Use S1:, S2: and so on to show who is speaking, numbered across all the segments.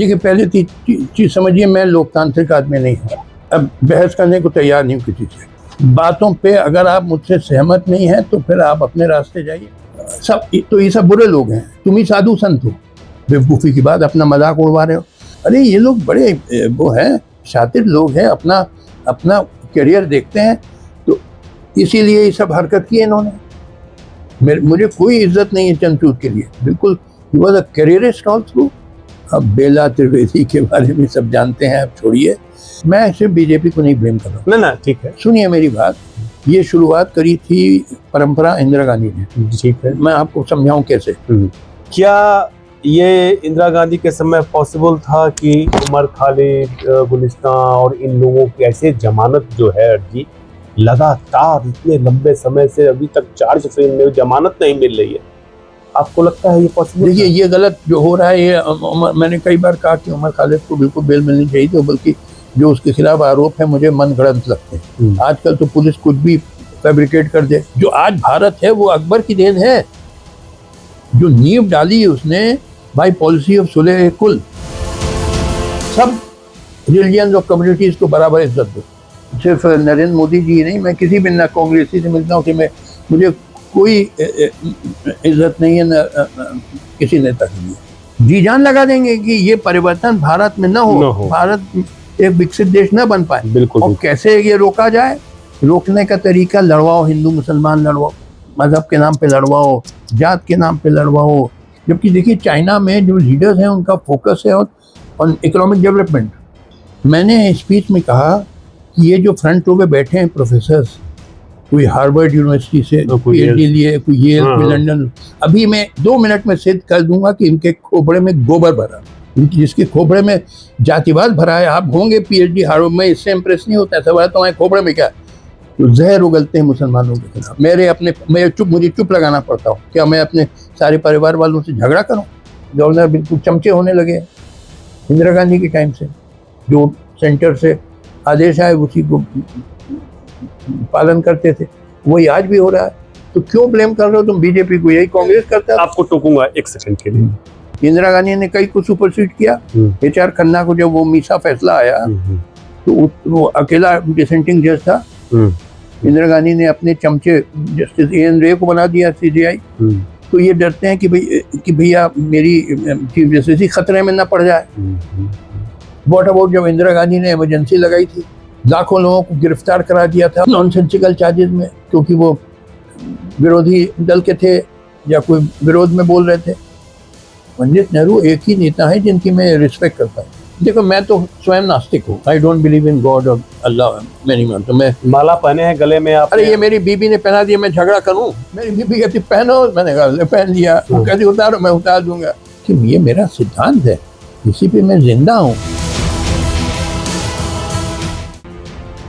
S1: देखिए, पहले चीज समझिए, मैं लोकतांत्रिक आदमी नहीं हूँ। अब बहस करने को तैयार नहीं हूँ किसी से। बातों पे अगर आप मुझसे सहमत नहीं हैं तो फिर आप अपने रास्ते जाइए। ये सब बुरे लोग हैं, तुम ही साधु संत हो। बेवकूफ़ी की बात, अपना मजाक उड़वा रहे हो। अरे ये लोग बड़े वो हैं, शातिर लोग हैं, अपना अपना करियर देखते हैं, तो इसीलिए ये सब हरकत की इन्होंने। मुझे कोई इज्जत नहीं है चंद्रचूड़ के लिए, बिल्कुल। He was a careerist also. अब बेला त्रिवेदी के बारे में सब जानते हैं, अब छोड़िए। मैं सिर्फ बीजेपी को नहीं ब्लेम कर रहा हूँ।
S2: ना ठीक है,
S1: सुनिए मेरी बात। ये शुरुआत करी थी परंपरा इंदिरा गांधी ने।
S2: ठीक है,
S1: मैं आपको समझाऊं कैसे।
S2: क्या ये इंदिरा गांधी के समय पॉसिबल था कि उमर खालिद, गुलिस्तान और इन लोगों की ऐसे जमानत जो है अर्जी लगातार इतने लंबे समय से अभी तक चार्ज फ्रेम में जमानत नहीं मिल रही है? आपको लगता है ये पॉसिबल?
S1: देखिए, ये गलत जो हो रहा है, ये मैंने कई बार कहा कि उमर खालिद को बिल्कुल बेल मिलनी चाहिए थी, बल्कि जो उसके खिलाफ आरोप है मुझे मन गढ़ंत लगते हैं। आजकल तो पुलिस कुछ भी फैब्रिकेट कर दे। जो आज भारत है वो अकबर की देन है। जो नींव डाली उसने बाय पॉलिसी ऑफ सुलह कुल। सब रिलीजन और कम्युनिटीज को बराबर इज्जत दो। सिर्फ नरेंद्र मोदी जी नहीं, मैं किसी भी कांग्रेसी से मिलता हूँ कि मुझे कोई इज्जत नहीं है किसी नेता के लिए। जी जान लगा देंगे कि ये परिवर्तन भारत में न हो। भारत एक विकसित देश न बन पाए।
S2: बिल्कुल।
S1: और कैसे ये रोका जाए? रोकने का तरीका लड़वाओ, हिंदू मुसलमान लड़वाओ, मजहब के नाम पे लड़वाओ, जात के नाम पे लड़वाओ। जबकि देखिए, चाइना में जो लीडर्स हैं उनका फोकस है ऑन इकोनॉमिक डेवलपमेंट। मैंने स्पीच में कहा कि ये जो फ्रंट रो पे बैठे हैं प्रोफेसर्स, कोई हार्वर्ड यूनिवर्सिटी से पीएचडी लिए, कोई येल, कोई लंदन, अभी मैं 2 मिनट में सिद्ध कर दूंगा कि इनके खोपड़े में गोबर भरा। जिसके खोपड़े में जातिवाद भरा है, आप होंगे पीएचडी हार्वर्ड में, इससे इंप्रेस नहीं होता। ऐसा तो हमारे खोपड़े में क्या, तो जहर उगलते हैं मुसलमानों के खिलाफ। मुझे चुप लगाना पड़ता हूँ। क्या मैं अपने सारे परिवार वालों से झगड़ा करूँ? गवर्नर बिल्कुल चमचे होने लगे इंदिरा गांधी के टाइम से। जो सेंटर से आदेश आए उसी को पालन करते थे, वही आज भी हो रहा है। तो क्यों ब्लेम कर रहे हो तुम बीजेपी को? यही कांग्रेस करता है।
S2: आपको टोकूंगा 1 सेकंड के लिए।
S1: इंदिरा गांधी ने कई को सुपरसीड किया। HR खन्ना को जब वो मीसा फैसला आया तो वो अकेला डिसेंटिंग जज था। इंदिरा गांधी ने अपने चमचे जस्टिस AN रे को बना दिया CJI। तो ये डरते हैं कि भैया मेरी चीफ जस्टिस ही खतरे में ना पड़ जाए। व्हाट अबाउट जब इंदिरा गांधी ने इमरजेंसी लगाई थी, लाखों लोगों को गिरफ्तार करा दिया था नॉनसेंसिकल चार्जेस में, क्योंकि वो विरोधी दल के थे या कोई विरोध में बोल रहे थे। पंडित नेहरू एक ही नेता है जिनकी मैं रिस्पेक्ट करता हूँ। देखो, मैं तो स्वयं नास्तिक हूँ। I don't believe in God और अल्लाह। मैं नहीं मानता। मैं
S2: माला पहने हैं गले में आप?
S1: अरे ये मेरी बीबी ने पहना दिया, मैं झगड़ा करूँ? मेरी बीबी कहती पहनो, मैंने कहा पहन लिया। वो कहती उतारो, मैं उतार दूंगा। कि ये मेरा सिद्धांत है, इसी पे मैं जिंदा हूँ।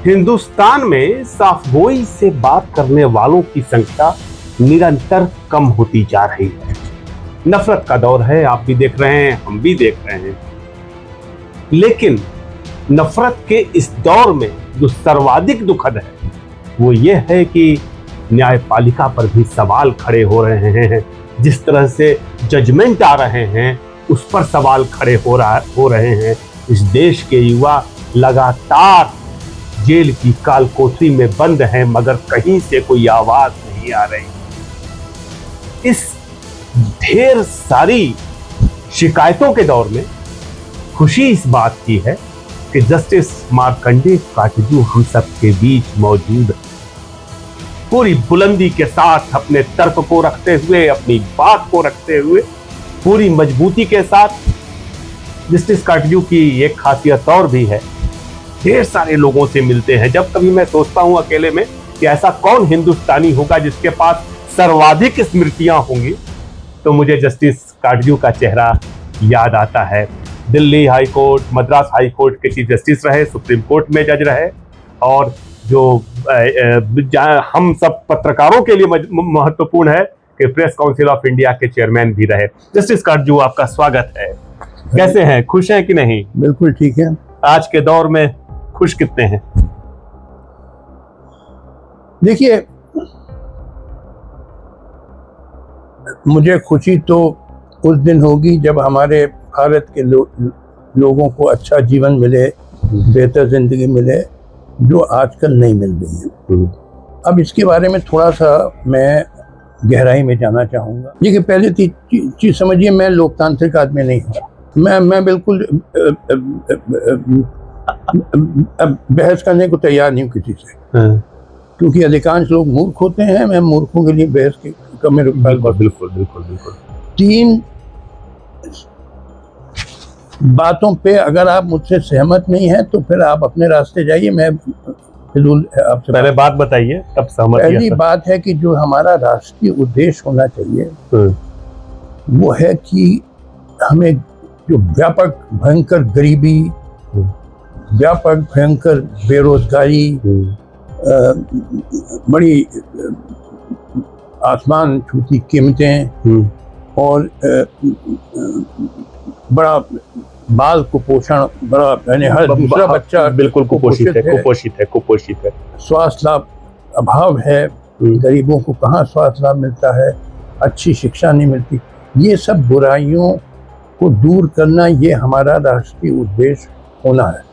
S2: हिंदुस्तान में साफगोई से बात करने वालों की संख्या निरंतर कम होती जा रही है। नफरत का दौर है, आप भी देख रहे हैं, हम भी देख रहे हैं। लेकिन नफरत के इस दौर में जो सर्वाधिक दुखद है वो ये है कि न्यायपालिका पर भी सवाल खड़े हो रहे हैं। जिस तरह से जजमेंट आ रहे हैं उस पर सवाल खड़े हो रहे हैं। इस देश के युवा लगातार जेल की काल कोठरी में बंद हैं, मगर कहीं से कोई आवाज नहीं आ रही। इस ढेर सारी शिकायतों के दौर में खुशी इस बात की है कि जस्टिस मार्कंडेय काटजू हम सब के बीच मौजूद, पूरी बुलंदी के साथ अपने तर्क को रखते हुए, अपनी बात को रखते हुए, पूरी मजबूती के साथ। जस्टिस काटजू की एक खासियत और भी है, ढेर सारे लोगों से मिलते हैं। जब कभी मैं सोचता हूं अकेले में कि ऐसा कौन हिंदुस्तानी होगा जिसके पास सर्वाधिक स्मृतियां होंगी, तो मुझे जस्टिस काटजू का चेहरा याद आता है। Delhi high court, Madras high court के चीफ जस्टिस रहे, सुप्रीम कोर्ट में जज रहे, और जो हम सब पत्रकारों के लिए महत्वपूर्ण है कि प्रेस काउंसिल ऑफ इंडिया के चेयरमैन भी रहे। जस्टिस काटजू, आपका स्वागत है। कैसे हैं, खुश हैं कि नहीं?
S1: बिल्कुल ठीक है।
S2: आज के दौर में खुश कितने हैं?
S1: देखिए, मुझे खुशी तो उस दिन होगी जब हमारे भारत के लोगों को अच्छा जीवन मिले, बेहतर जिंदगी मिले, जो आजकल नहीं मिल रही है। अब इसके बारे में थोड़ा सा मैं गहराई में जाना चाहूँगा। देखिए, पहले चीज समझिए, मैं लोकतांत्रिक आदमी नहीं हूँ। मैं बिल्कुल बहस करने को तैयार नहीं हूँ किसी से, क्योंकि अधिकांश लोग मूर्ख होते हैं। मैं मूर्खों के लिए बहस का मेरे
S2: बिल्कुल।
S1: 3 बातों पे अगर आप मुझसे सहमत नहीं हैं तो फिर आप अपने रास्ते जाइए। मैं फिजूल आपसे
S2: पहले बात बताइए, तब सहमत।
S1: पहली बात है कि जो हमारा राष्ट्रीय उद्देश्य होना चाहिए वो है कि हमें जो व्यापक भयंकर गरीबी, व्यापक भयंकर बेरोजगारी, बड़ी आसमान छूती कीमतें और बड़ा बाल कुपोषण, बड़ा यानी हर दूसरा बच्चा
S2: बिल्कुल कुपोषित है।
S1: स्वास्थ्य लाभ अभाव है, गरीबों को कहाँ स्वास्थ्य लाभ मिलता है, अच्छी शिक्षा नहीं मिलती। ये सब बुराइयों को दूर करना, ये हमारा राष्ट्रीय उद्देश्य होना है।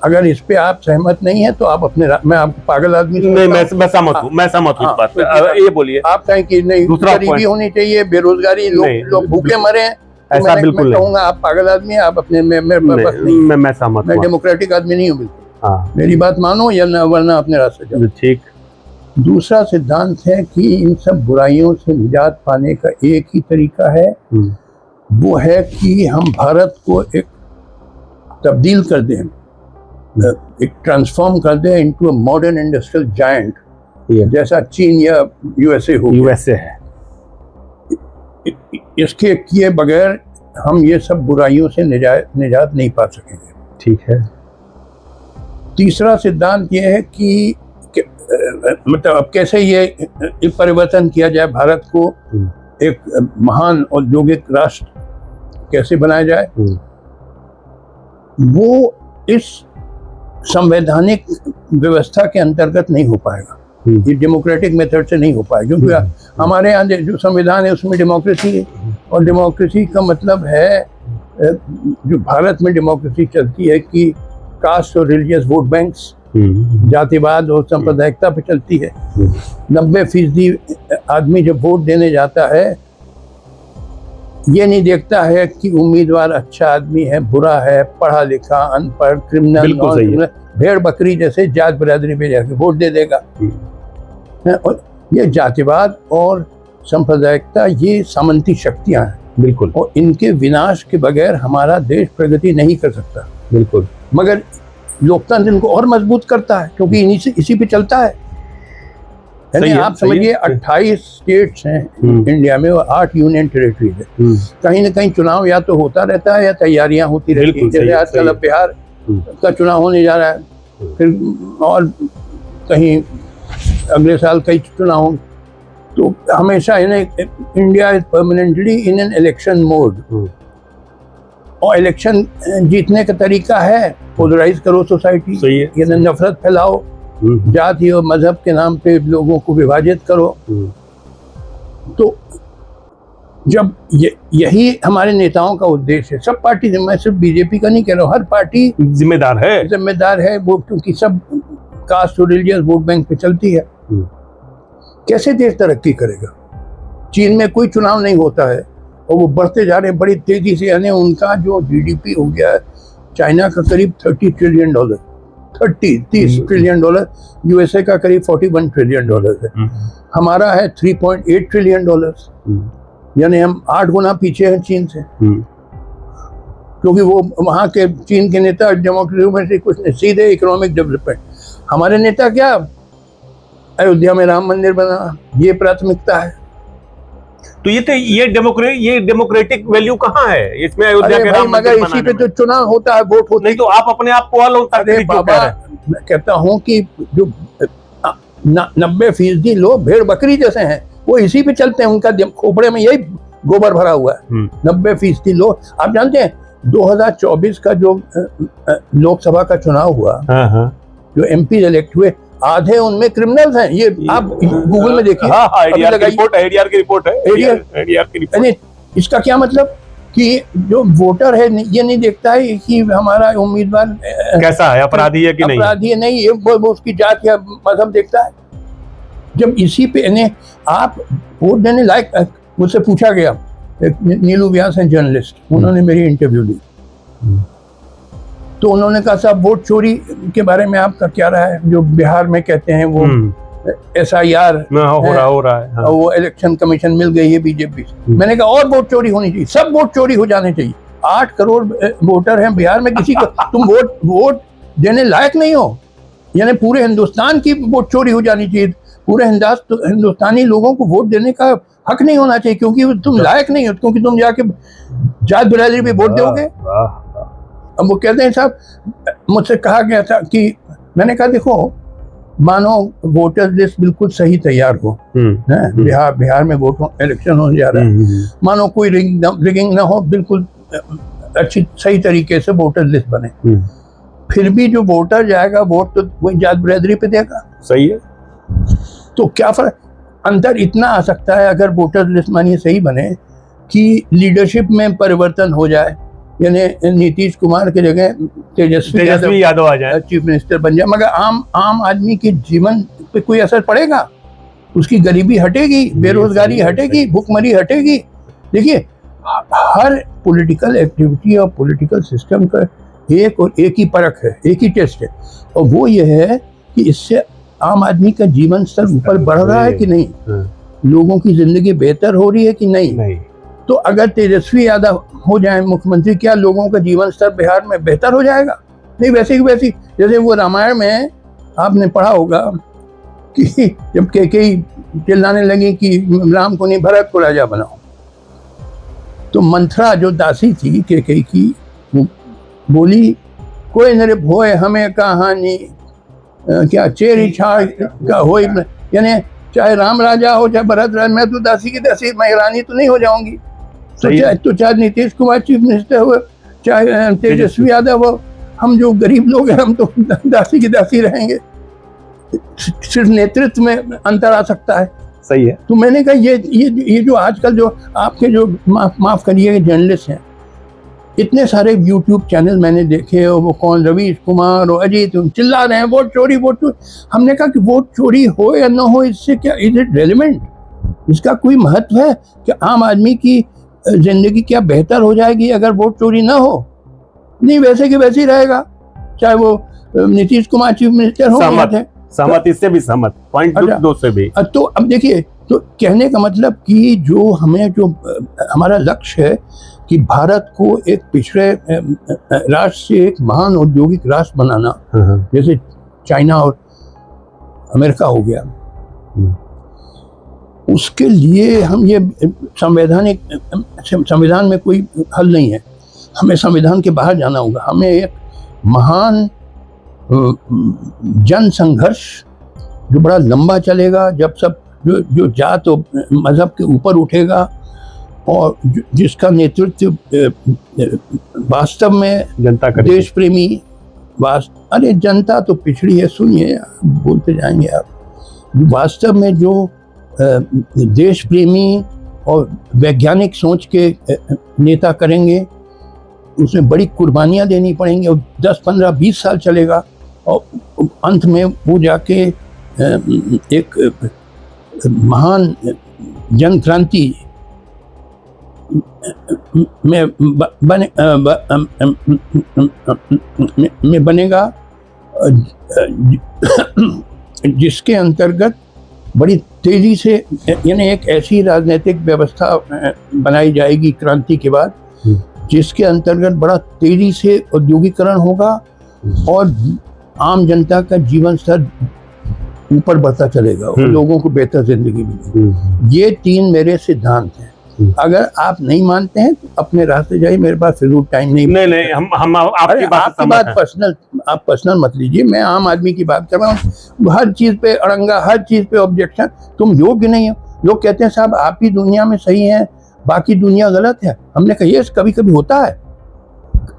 S1: अगर इस पे आप सहमत नहीं है तो आप अपने मैं आपको पागल आदमी
S2: नहीं, मैं सहमत हूँ, मैं सहमत हूँ इस बात पे। ये बोलिए।
S1: आप कहें कि नहीं, गरीबी होनी चाहिए, बेरोजगारी, लोग भूखे मरे हैं,
S2: ऐसा बिल्कुल नहीं
S1: कहूँगा आप पागल आदमी हैं। आप अपने
S2: मैं सहमत,
S1: मैं डेमोक्रेटिक आदमी नहीं हूँ बिल्कुल।
S2: हाँ,
S1: मेरी बात मानो या ना, वरना अपने रास्ते जाओ।
S2: ठीक।
S1: दूसरा सिद्धांत है कि इन सब बुराइयों से निजात पाने का एक ही तरीका है, वो है कि हम भारत को एक तब्दील कर दें, एक ट्रांसफॉर्म कर दें into a modern industrial giant, जैसा चीन या यूएसए है। इसके किए बगैर हम ये सब बुराइयों से निजात नहीं पा सकेंगे।
S2: ठीक है। तीसरा
S1: सिद्धांत ये है कि मतलब अब कैसे ये परिवर्तन किया जाए, भारत को एक महान औद्योगिक राष्ट्र कैसे बनाया जाए। वो इस संवैधानिक व्यवस्था के अंतर्गत नहीं हो पाएगा, ये डेमोक्रेटिक मेथड से नहीं हो पाएगा, क्योंकि हमारे यहाँ जो संविधान है उसमें डेमोक्रेसी है, और डेमोक्रेसी का मतलब है, जो भारत में डेमोक्रेसी चलती है कि कास्ट और रिलीजियस वोट बैंक्स, जातिवाद और सांप्रदायिकता पे चलती है। 90% आदमी जब वोट देने जाता है ये नहीं देखता है कि उम्मीदवार अच्छा आदमी है, बुरा है, पढ़ा लिखा, अनपढ़, क्रिमिनल, भेड़ बकरी जैसे जात बिरादरी पे जाके वोट दे देगा। और ये जातिवाद और सांप्रदायिकता ये सामंती शक्तियां हैं,
S2: बिल्कुल,
S1: और इनके विनाश के बगैर हमारा देश प्रगति नहीं कर सकता।
S2: बिल्कुल।
S1: मगर लोकतंत्र इनको और मजबूत करता है, क्योंकि इसी पे चलता है। यानी आप समझिए 28 स्टेट्स हैं इंडिया में और 8 यूनियन टेरिटरीज है। कहीं ना कहीं चुनाव या तो होता रहता है या तैयारियां होती रहती है। जैसे आजकल अब बिहार का चुनाव होने जा रहा है, फिर और कहीं अगले साल कई चुनाव होंगे। तो हमेशा India is permanently in an election mode, और इलेक्शन जीतने का तरीका है पोलराइज करो सोसाइटी, यानी नफरत फैलाओ, जाति और मजहब के नाम पे लोगों को विभाजित करो। तो जब यही हमारे नेताओं का उद्देश्य है, सब पार्टी, मैं सिर्फ बीजेपी का नहीं कह रहा हूँ, हर पार्टी जिम्मेदार है वो, क्योंकि सब कास्ट और रिलीजियस वोट बैंक पे चलती है। कैसे देश तरक्की करेगा? चीन में कोई चुनाव नहीं होता है और वो बढ़ते जा रहे हैं बड़ी तेजी से। यानी उनका जो जीडीपी हो गया है चाइना का करीब $30 ट्रिलियन, 30 ट्रिलियन डॉलर, यूएसए का करीब $41 ट्रिलियन है, हमारा है $3.8 ट्रिलियन, यानी हम 8 गुना पीछे हैं चीन से। क्योंकि वो वहाँ के चीन के नेता डेमोक्रेसी में से कुछ नहीं, सीधे इकोनॉमिक डेवलपमेंट। हमारे नेता क्या, अयोध्या में राम मंदिर बना, ये प्राथमिकता है।
S2: तो ये डेमोक्रेटिक वैल्यू कहाँ है इसमें? अयोध्या के राम मंदिर
S1: इसी पे तो चुनाव होता है, वोट होता है।
S2: नहीं तो आप अपने आप को
S1: अरे बाबा, मैं कहता हूँ कि जो 90% लोग भेड़ बकरी जैसे हैं, वो इसी पे चलते हैं, उनका खोपड़े में यही गोबर भरा हुआ है। 90% लोग, आप जानते हैं 2024 का जो लोकसभा का चुनाव हुआ, जो एमपी इलेक्ट हुए, आधे उनमें क्रिमिनल्स हैं। ये आप गूगल में देखिए,
S2: एडीआर की रिपोर्ट है।
S1: इसका क्या मतलब? कि जो वोटर है ये नहीं देखता है कि हमारा उम्मीदवार
S2: कैसा है, अपराधी है कि नहीं,
S1: अपराधी है नहीं, ये वो उसकी जात या मजहब देखता है। जब इसी पे ने आप वोट देने लायक, मुझसे पूछा गया, नीलू व्यास हैं जर्नलिस्ट, उन्होंने मेरी इंटरव्यू ली, तो उन्होंने कहा साहब वोट चोरी के बारे में आपका क्या राय है, जो बिहार में कहते हैं वो SIR
S2: हो रहा है, हाँ।
S1: वो इलेक्शन कमीशन मिल गई है बीजेपी से। मैंने कहा और वोट चोरी होनी चाहिए, सब वोट चोरी हो जाने चाहिए। 8 करोड़ वोटर हैं बिहार में, किसी को तुम वोट देने लायक नहीं हो, यानी पूरे हिंदुस्तान की वोट चोरी हो जानी चाहिए, पूरे हिंदुस्तानी लोगों को वोट देने का हक नहीं होना चाहिए, क्योंकि तुम लायक नहीं हो, क्योंकि तुम जाके जात बिरादरी पे वोट दोगे। अब वो कहते हैं साहब, मुझसे कहा गया था कि, मैंने कहा देखो, मानो वोटर लिस्ट बिल्कुल सही तैयार हो, बिहार में वोट इलेक्शन होने जा रहा है, मानो कोई रिगिंग ना हो, बिल्कुल अच्छी सही तरीके से वोटर लिस्ट बने, फिर भी जो वोटर जाएगा वोट तो वही जात बिरादरी पे देगा।
S2: सही है।
S1: तो क्या फर्क, अंतर इतना आ सकता है अगर वोटर लिस्ट मानिए सही बने कि लीडरशिप में परिवर्तन हो जाए, यानी नीतीश कुमार की जगह तेजस्वी यादव आ जाए, चीफ मिनिस्टर बन जाए, मगर आम आदमी के जीवन पे कोई असर पड़ेगा? उसकी गरीबी हटेगी, बेरोजगारी हटेगी, भूखमरी हटेगी। देखिए, हर पॉलिटिकल एक्टिविटी और पॉलिटिकल सिस्टम का एक ही परख है, एक ही टेस्ट है, और वो ये है कि इससे आम आदमी का जीवन स्तर ऊपर बढ़ रहा है कि नहीं, लोगों की जिंदगी बेहतर हो रही है कि नहीं। तो अगर तेजस्वी यादव हो जाए मुख्यमंत्री, क्या लोगों का जीवन स्तर बिहार में बेहतर हो जाएगा? नहीं, वैसे की वैसी, जैसे वो रामायण में आपने पढ़ा होगा कि जब कैकेयी चिल्लाने लगी कि राम को नहीं भरत को राजा बनाओ, तो मंथरा जो दासी थी कैकेयी की, बोली कोई नरे भोए हमें कहानी क्या चेरी छाड़ का हो, यानी चाहे राम राजा हो चाहे भरत राजा, मैं तो दासी की दासी, मैं रानी तो नहीं हो जाऊंगी। तो चाहे नीतीश कुमार चीफ मिनिस्टर हो, चाहे तेजस्वी यादव हो, हम जो गरीब लोग हैं हम तो दासी की दासी रहेंगे। सिर्फ नेतृत्व में अंतर आ सकता है।
S2: सही है।
S1: तो मैंने कहा ये जो आजकल जो आपके जो माफ करिए जर्नलिस्ट हैं, इतने सारे YouTube चैनल मैंने देखे, और वो कौन रवीश कुमार और अजीत चिल्ला रहे हैं वोट चोरी वोट चोरी। हमने कहा कि वोट चोरी हो या ना हो, इससे क्या, इज इट रेलिवेंट? इसका कोई महत्व है कि आम आदमी की जिंदगी क्या बेहतर हो जाएगी अगर वोट चोरी ना हो? नहीं, वैसे कि वैसे ही रहेगा, चाहे वो नीतीश कुमार चीफ मिनिस्टर हो।
S2: सहमत, इससे भी सहमत, पॉइंट 2 से भी।
S1: तो अब देखिए, तो कहने का मतलब कि जो हमारा लक्ष्य है कि भारत को एक पिछड़े राष्ट्र से एक महान औद्योगिक राष्ट्र बनाना, जैसे चाइना और अमेरिका हो गया, उसके लिए हम ये संविधान में कोई हल नहीं है, हमें संविधान के बाहर जाना होगा। हमें एक महान जन संघर्ष जो बड़ा लंबा चलेगा, जब सब जो जात और मजहब के ऊपर उठेगा, और जिसका नेतृत्व वास्तव में
S2: जनता करेगी,
S1: देश प्रेमी, अरे जनता तो पिछड़ी है, सुनिए बोलते जाएंगे आप, वास्तव में जो देश प्रेमी और वैज्ञानिक सोच के नेता करेंगे, उसमें बड़ी कुर्बानियां देनी पड़ेंगी, और 10, 15, 20 साल चलेगा, और अंत में वो जाके एक महान जन क्रांति में बनेगा, जिसके अंतर्गत बड़ी तेजी से, यानी एक ऐसी राजनीतिक व्यवस्था बनाई जाएगी क्रांति के बाद, जिसके अंतर्गत बड़ा तेजी से औद्योगिकरण होगा और आम जनता का जीवन स्तर ऊपर बढ़ता चलेगा और लोगों को बेहतर जिंदगी मिलेगी। ये 3 मेरे सिद्धांत हैं। अगर आप नहीं मानते हैं तो अपने रास्ते जाइए, मेरे पास फिर टाइम नहीं।
S2: नहीं, हम आपकी बात
S1: पर्सनल, आप पर्सनल मत लीजिए, मैं आम आदमी की बात कर रहा हूँ। हर चीज पे अड़ंगा, हर चीज पे ऑब्जेक्शन, तुम योग्य नहीं हो। लोग कहते हैं साहब आप ही दुनिया में सही हैं, बाकी दुनिया गलत है। हमने कहा ये कभी कभी होता है।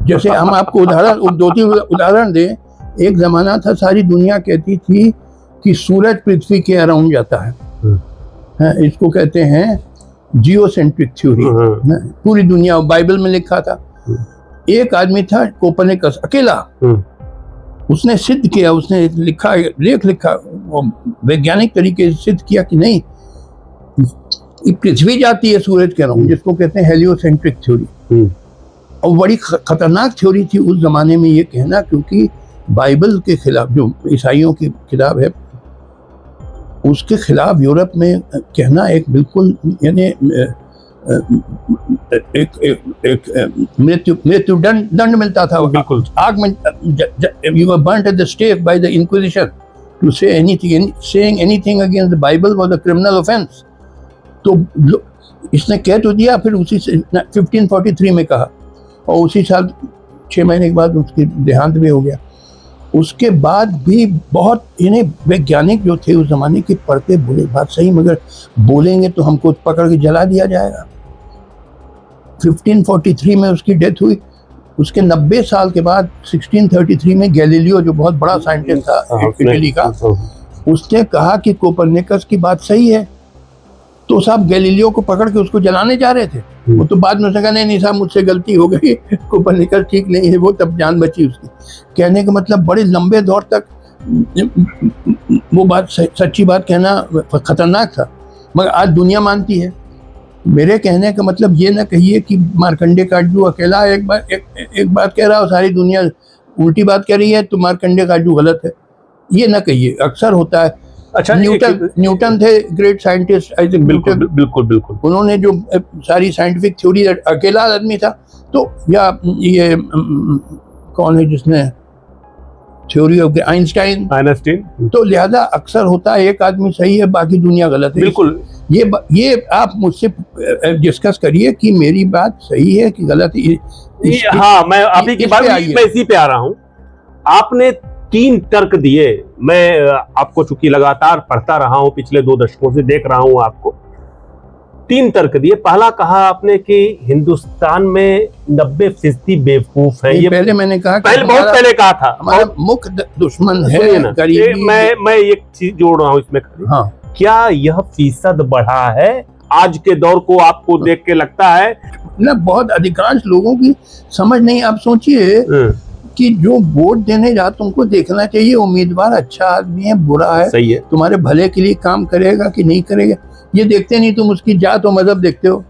S1: जैसे हम आपको 2-3 उदाहरण दें। एक जमाना था सारी दुनिया कहती थी कि सूरज पृथ्वी के अराउंड जाता है। इसको कहते हैं जियोसेंट्रिक थ्योरी, पूरी दुनिया, बाइबल में लिखा था। एक आदमी था कोपरनिकस, अकेला, उसने सिद्ध किया, उसने लिखा, लेख लिखा, वैज्ञानिक तरीके से सिद्ध किया कि नहीं, पृथ्वी जाती है सूरज के अराउंड, जिसको कहते हैं हेलियोसेंट्रिक थ्योरी। और बड़ी खतरनाक थ्योरी थी उस जमाने में ये कहना, क्योंकि बाइबल के खिलाफ, जो ईसाइयों की किताब है, उसके खिलाफ यूरोप में कहना एक बिल्कुल, यानी एक मृत्यु दंड मिलता था।
S2: बिल्कुल,
S1: आग में, you were burnt at the stake by the Inquisition. To say anything, saying anything against the Bible was a criminal offense. तो इसने कह तो दिया, फिर उसी से 1543 में कहा, और उसी साल 6 महीने के बाद उसकी देहांत भी हो गया। उसके बाद भी बहुत, यानी वैज्ञानिक जो थे उस जमाने के, पढ़ते बोले बात सही, मगर बोलेंगे तो हमको पकड़ के जला दिया जाएगा। 1543 में उसकी डेथ हुई। उसके 90 साल के बाद 1633 में गैलीलियो, जो बहुत बड़ा साइंटिस्ट था इटली का, उसने कहा कि कोपरनिकस की बात सही है। तो साहब गैलीलियो को पकड़ के उसको जलाने जा रहे थे। वो तो बाद में उसने कहा नहीं साहब, मुझसे गलती हो गई, कोपरनिकस ठीक नहीं है, वो तब जान बची उसकी। कहने का मतलब बड़े लंबे दौर तक वो बात, सच्ची बात कहना खतरनाक था, मगर आज दुनिया मानती है। मेरे कहने का मतलब ये ना कहिए कि मार्कंडे काजू अकेला एक बात कह रहा हो, सारी दुनिया उल्टी बात कह रही है, तो मार्कंडे काजू गलत है, ये ना कहिए। अक्सर होता है।
S2: अच्छा,
S1: न्यूटन थे ग्रेट साइंटिस्ट, आई थिंक।
S2: बिल्कुल,
S1: उन्होंने जो सारी साइंटिफिक थ्योरी, अकेला आदमी था। तो या ये कौन है जिसने थ्योरी ऑफ आइंस्टाइन। तो लिहाजा अक्सर होता है एक आदमी सही है, बाकी दुनिया गलत है।
S2: बिल्कुल,
S1: ये आप मुझसे डिस्कस करिए कि मेरी बात सही है कि गलत है।
S2: हाँ, मैं अभी की बात, मैं इसी पे आ रहा हूँ। आपने 3 तर्क दिए। मैं आपको चूंकि लगातार पढ़ता रहा हूं, पिछले 2 दशकों से देख रहा हूं आपको। 3 तर्क दिए। पहला कहा आपने कि हिंदुस्तान में 90% बेवकूफ है। ये
S1: पहले मैंने कहा,
S2: बहुत पहले कहा था।
S1: हमारा मुख्य दुश्मन है गरीबी।
S2: मैं एक चीज जोड़ रहा हूं इसमें। हाँ, क्या यह फीसद बढ़ा है? आज के दौर को आपको देख के लगता है
S1: ना, बहुत अधिकांश लोगों की समझ नहीं। आप सोचिए कि जो वोट देने जाते उनको देखना चाहिए उम्मीदवार अच्छा आदमी है, बुरा है,
S2: सही है,
S1: तुम्हारे भले के लिए काम करेगा कि नहीं करेगा, ये देखते नहीं। तुम उसकी जात और मजहब देखते हो।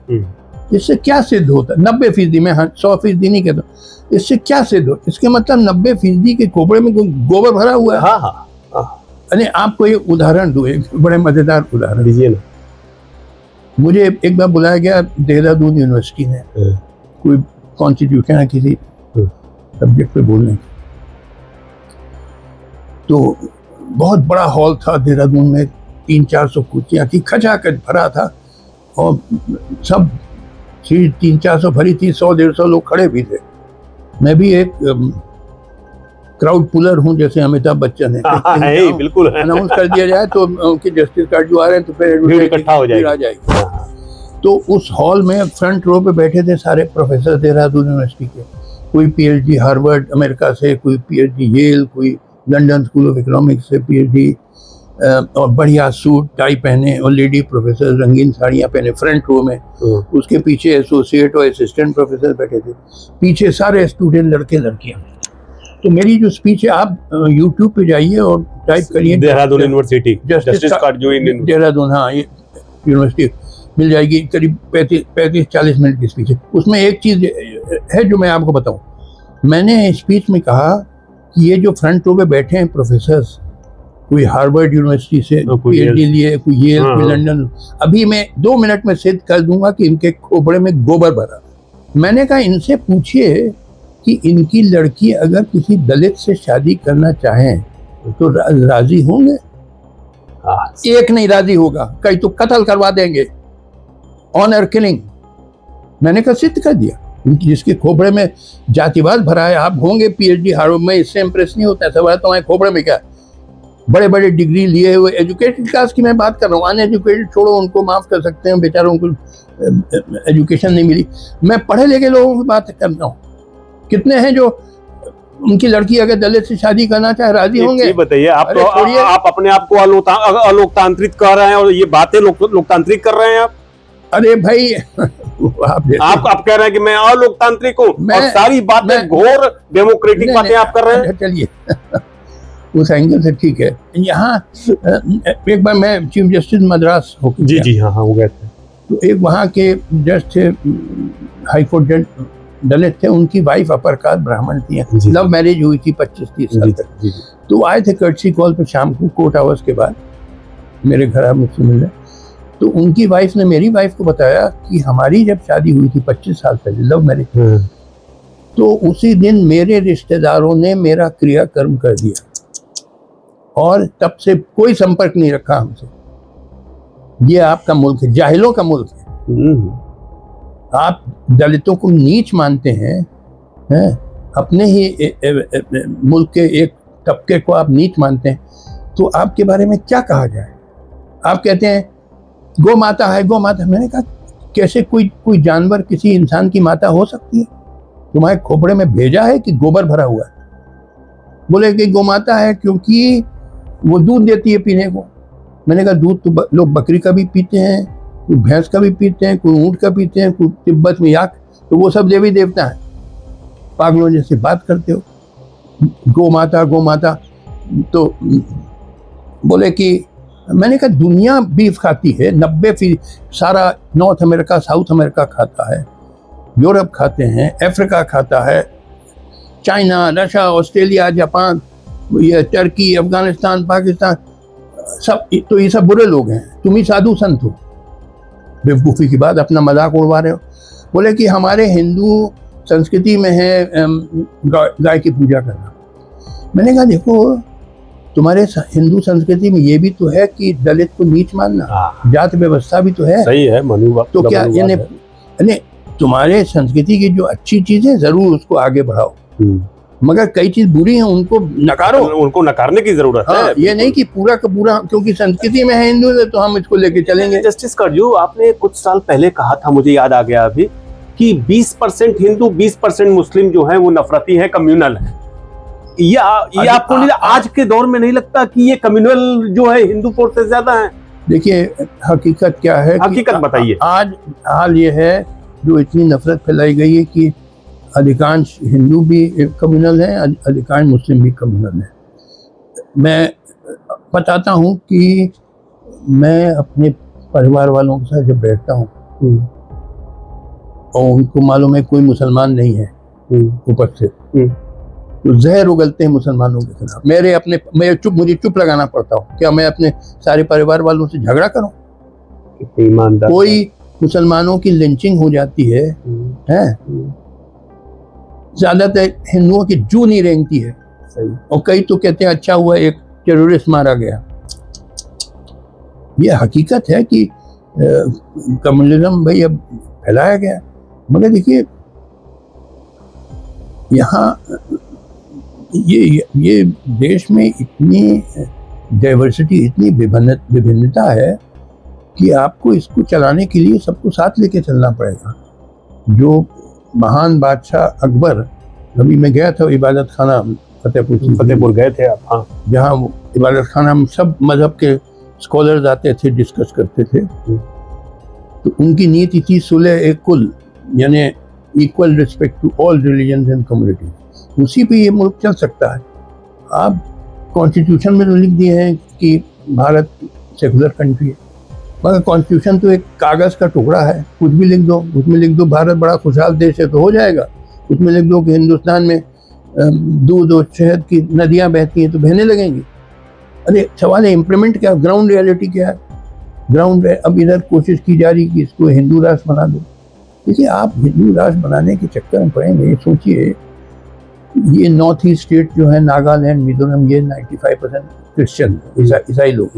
S1: इससे क्या सिद्ध होता है? 90%, मैं 100% नहीं कहता, इससे क्या सिद्ध हो? इसके मतलब 90% के खोपड़े में गोबर भरा हुआ है।
S2: हाँ।
S1: अरे आपको एक उदाहरण दूं, एक बड़े मजेदार उदाहरण
S2: दीजिए ना।
S1: मुझे एक बार बुलाया गया देहरादून यूनिवर्सिटी में, कोई कॉन्स्टिट्यूशन है किसी सब्जेक्ट पे बोलने। तो बहुत बड़ा हॉल था देहरादून में, 300-400 कुर्सियाँ थी, खचाखच भरा था, और सब सीट 300-400 भरी थी, 100-150 लोग खड़े भी थे। मैं भी एक क्राउड पुलर हूँ, जैसे अमिताभ बच्चन है।
S2: बिल्कुल,
S1: अनाउंस कर दिया जाए तो उनके जस्टिस कार्ड जो आ रहे हैं तो फिर
S2: इकट्ठा हो जाएगी।
S1: तो उस हॉल में फ्रंट रो पे बैठे थे सारे प्रोफेसर देहरादून यूनिवर्सिटी के। कोई पीएचडी हार्वर्ड अमेरिका से, कोई पीएचडी येल, कोई लंदन स्कूल ऑफ इकोनॉमिक्स से पीएचडी, और बढ़िया सूट टाई पहने, और लेडी प्रोफेसर रंगीन साड़ियाँ पहने फ्रंट रो में। उसके पीछे एसोसिएट और असिस्टेंट प्रोफेसर बैठे थे, पीछे सारे स्टूडेंट लड़के लड़कियाँ। तो मेरी जो स्पीच है, आप यूट्यूब पे जाइए और टाइप करिए
S2: देहरादून यूनिवर्सिटी जस्टिस
S1: देहरादून, हाँ ये यूनिवर्सिटी मिल जाएगी। करीब 35-40 मिनट की स्पीच है। उसमें एक चीज़ है जो मैं आपको बताऊं। मैंने स्पीच में कहा कि ये जो फ्रंट रो पे बैठे हैं प्रोफेसर्स, कोई हार्वर्ड यूनिवर्सिटी से पीएचडी लिए, कोई येल, कोई लंदन, अभी मैं 2 मिनट में सिद्ध कर दूंगा कि इनके खोपड़े में गोबर भरा। मैंने कहा इनसे पूछिए कि इनकी लड़की अगर किसी दलित से शादी करना चाहें तो राजी होंगे? एक नहीं राजी होगा, कई तो कत्ल करवा देंगे, ऑनर किलिंग। मैंने कहा सिद्ध कर दिया। जिसके खोपड़े में जातिवाद भरा है, आप होंगे पीएचडी हार्वर्ड में, इससे इंप्रेस नहीं होता है। सवाल तुम्हारे खोपड़े में क्या? बड़े बड़े डिग्री लिए हुए एजुकेटेड क्लास की मैं बात कर रहा हूँ। अनएजुकेटेड छोड़ो, उनको माफ कर सकते हैं, बेचारों को एजुकेशन नहीं मिली। मैं पढ़े लिखे लोगों की बात कर रहा हूँ। कितने हैं जो उनकी लड़की अगर दलित से शादी करना चाहे राजी होंगे?
S2: बताइए, आप तो आप अपने आप को अलोकतांत्रिक कह रहे हैं और ये बातें लोकतांत्रिक कर रहे हैं आप।
S1: अरे भाई आप देखिए,
S2: आप कह रहे हैं कि मैं अलोकतांत्रिक हूँ और सारी बातें घोर डेमोक्रेटिक बातें आप कर रहे हैं।
S1: चलिए उस एंगल से ठीक है। यहाँ एक बार मैं चीफ जस्टिस मद्रास होकर
S2: जी जी हाँ हाँ हो गए थे।
S1: तो एक वहाँ के जज थे, हाई कोर्ट जज दलित थे, उनकी वाइफ अपर कास्ट ब्राह्मण थी, लव मैरिज हुई थी 25-30 साल तक। तो आए थे कर्टसी कॉल पे शाम को कोर्ट आवर्स के बाद मेरे घर आप मुझसे मिलने। तो उनकी वाइफ ने मेरी वाइफ को बताया कि हमारी जब शादी हुई थी 25 साल पहले, लव मैरिज, तो उसी दिन मेरे रिश्तेदारों ने मेरा क्रियाकर्म कर दिया और तब से कोई संपर्क नहीं रखा हमसे। ये आपका मुल्क है, जाहिलों का मुल्क है। आप दलितों को नीच मानते हैं, अपने ही मुल्क के एक तबके को आप नीच मानते हैं, तो आपके बारे में क्या कहा जाए? आप कहते हैं गौ माता है, गौ माता। मैंने कहा कैसे कोई जानवर किसी इंसान की माता हो सकती है? तुम्हारे खोपड़े में भेजा है कि गोबर भरा हुआ है? बोले कि गौ माता है क्योंकि वो दूध देती है पीने को। मैंने कहा दूध तो लोग बकरी का भी पीते हैं, कोई भैंस का भी पीते हैं, कोई ऊँट का पीते हैं, कोई तिब्बत में याक, तो वो सब देवी देवता है। पागलों जैसे बात करते हो, गौ माता गौ माता। तो बोले कि मैंने कहा दुनिया बीफ खाती है, 90% सारा नॉर्थ अमेरिका साउथ अमेरिका खाता है, यूरोप खाते हैं, अफ्रीका खाता है, चाइना, रशिया, ऑस्ट्रेलिया, जापान, ये टर्की, अफगानिस्तान, पाकिस्तान, सब। तो ये सब बुरे लोग हैं, तुम ही साधु संत हो। बेवकूफ़ी की बात, अपना मजाक उड़वा रहे हो। बोले कि हमारे हिंदू संस्कृति में है गाय की पूजा करना। मैंने कहा देखो तुम्हारे हिंदू संस्कृति में ये भी तो है कि दलित को नीच मानना, जात व्यवस्था भी तो है।
S2: सही है, मनुवाद। तो क्या
S1: यानी तुम्हारे संस्कृति की जो अच्छी चीजें जरूर उसको आगे बढ़ाओ, मगर कई चीज बुरी हैं उनको नकारो,
S2: उनको नकारने की जरूरत है।
S1: ये नहीं कि पूरा का पूरा क्योंकि संस्कृति में है हिंदू तो हम इसको लेके चलेंगे।
S2: जस्टिस करजू, आपने कुछ साल पहले कहा था, मुझे याद आ गया अभी, कि 20% हिंदू 20% मुस्लिम जो है वो नफरती है, कम्युनल है। ये आपको नहीं, आज के दौर में नहीं लगता कि ये कम्युनल जो है हिंदू फोर्स से ज्यादा है?
S1: देखिए हकीकत क्या है,
S2: हकीकत बताइए।
S1: आज हाल ये है जो इतनी नफरत फैलाई गई है कि अधिकांश हिंदू भी कम्युनल हैं, अधिकांश मुस्लिम भी कम्युनल हैं। मैं बताता हूँ कि मैं अपने परिवार वालों के साथ जब बैठता हूँ और उनको मालूम है कोई मुसलमान नहीं है उपस्थित, तो जहर उगलते हैं मुसलमानों के खिलाफ। मुझे चुप लगाना पड़ता हूँ। क्या मैं अपने सारे परिवार वालों से झगड़ा करूँ?
S2: ईमानदार
S1: कोई मुसलमानों की लिंचिंग हो जाती है, ज्यादातर हिंदुओं की जू नहीं रेंगती है।
S2: सही।
S1: और कई तो कहते हैं अच्छा हुआ एक टेररिस्ट मारा गया। ये हकीकत है कि कम्युनिज्म भाई अब फैलाया गया, मगर देखिए यहाँ ये देश में इतनी डाइवर्सिटी, इतनी विभिन्नता है कि आपको इसको चलाने के लिए सबको साथ लेके चलना पड़ेगा। जो महान बादशाह अकबर, अभी मैं गया था इबादत खाना फतेहपुर गए थे आप, हाँ, जहाँ इबादत खाना में सब मजहब के स्कॉलर्स आते थे, डिस्कस करते थे। तो उनकी नीति थी सुलह एक कुल, यानी equal respect to all religions and communities. उसी पे ये मुल्क चल सकता है। आप कॉन्स्टिट्यूशन में तो लिख दिए हैं कि भारत सेकुलर कंट्री है, मगर कॉन्स्टिट्यूशन तो एक कागज़ का टुकड़ा है, कुछ भी लिख दो। उसमें लिख दो भारत बड़ा खुशहाल देश है तो हो जाएगा। उसमें लिख दो कि हिंदुस्तान में दूध और शहद की नदियाँ बहती हैं तो बहने लगेंगी। अरे सवाल है इम्प्लीमेंट क्या, ग्राउंड रियलिटी क्या है? ग्राउंड अब इधर कोशिश की जा रही कि इसको हिंदू राष्ट्र बना दो। देखिए आप हिंदू राष्ट्र बनाने के चक्कर में पड़ेंगे। सोचिए ये नॉर्थ ईस्ट स्टेट जो है, नागालैंड, मिजोरम, ये 95% क्रिश्चियन ईसाई लोग,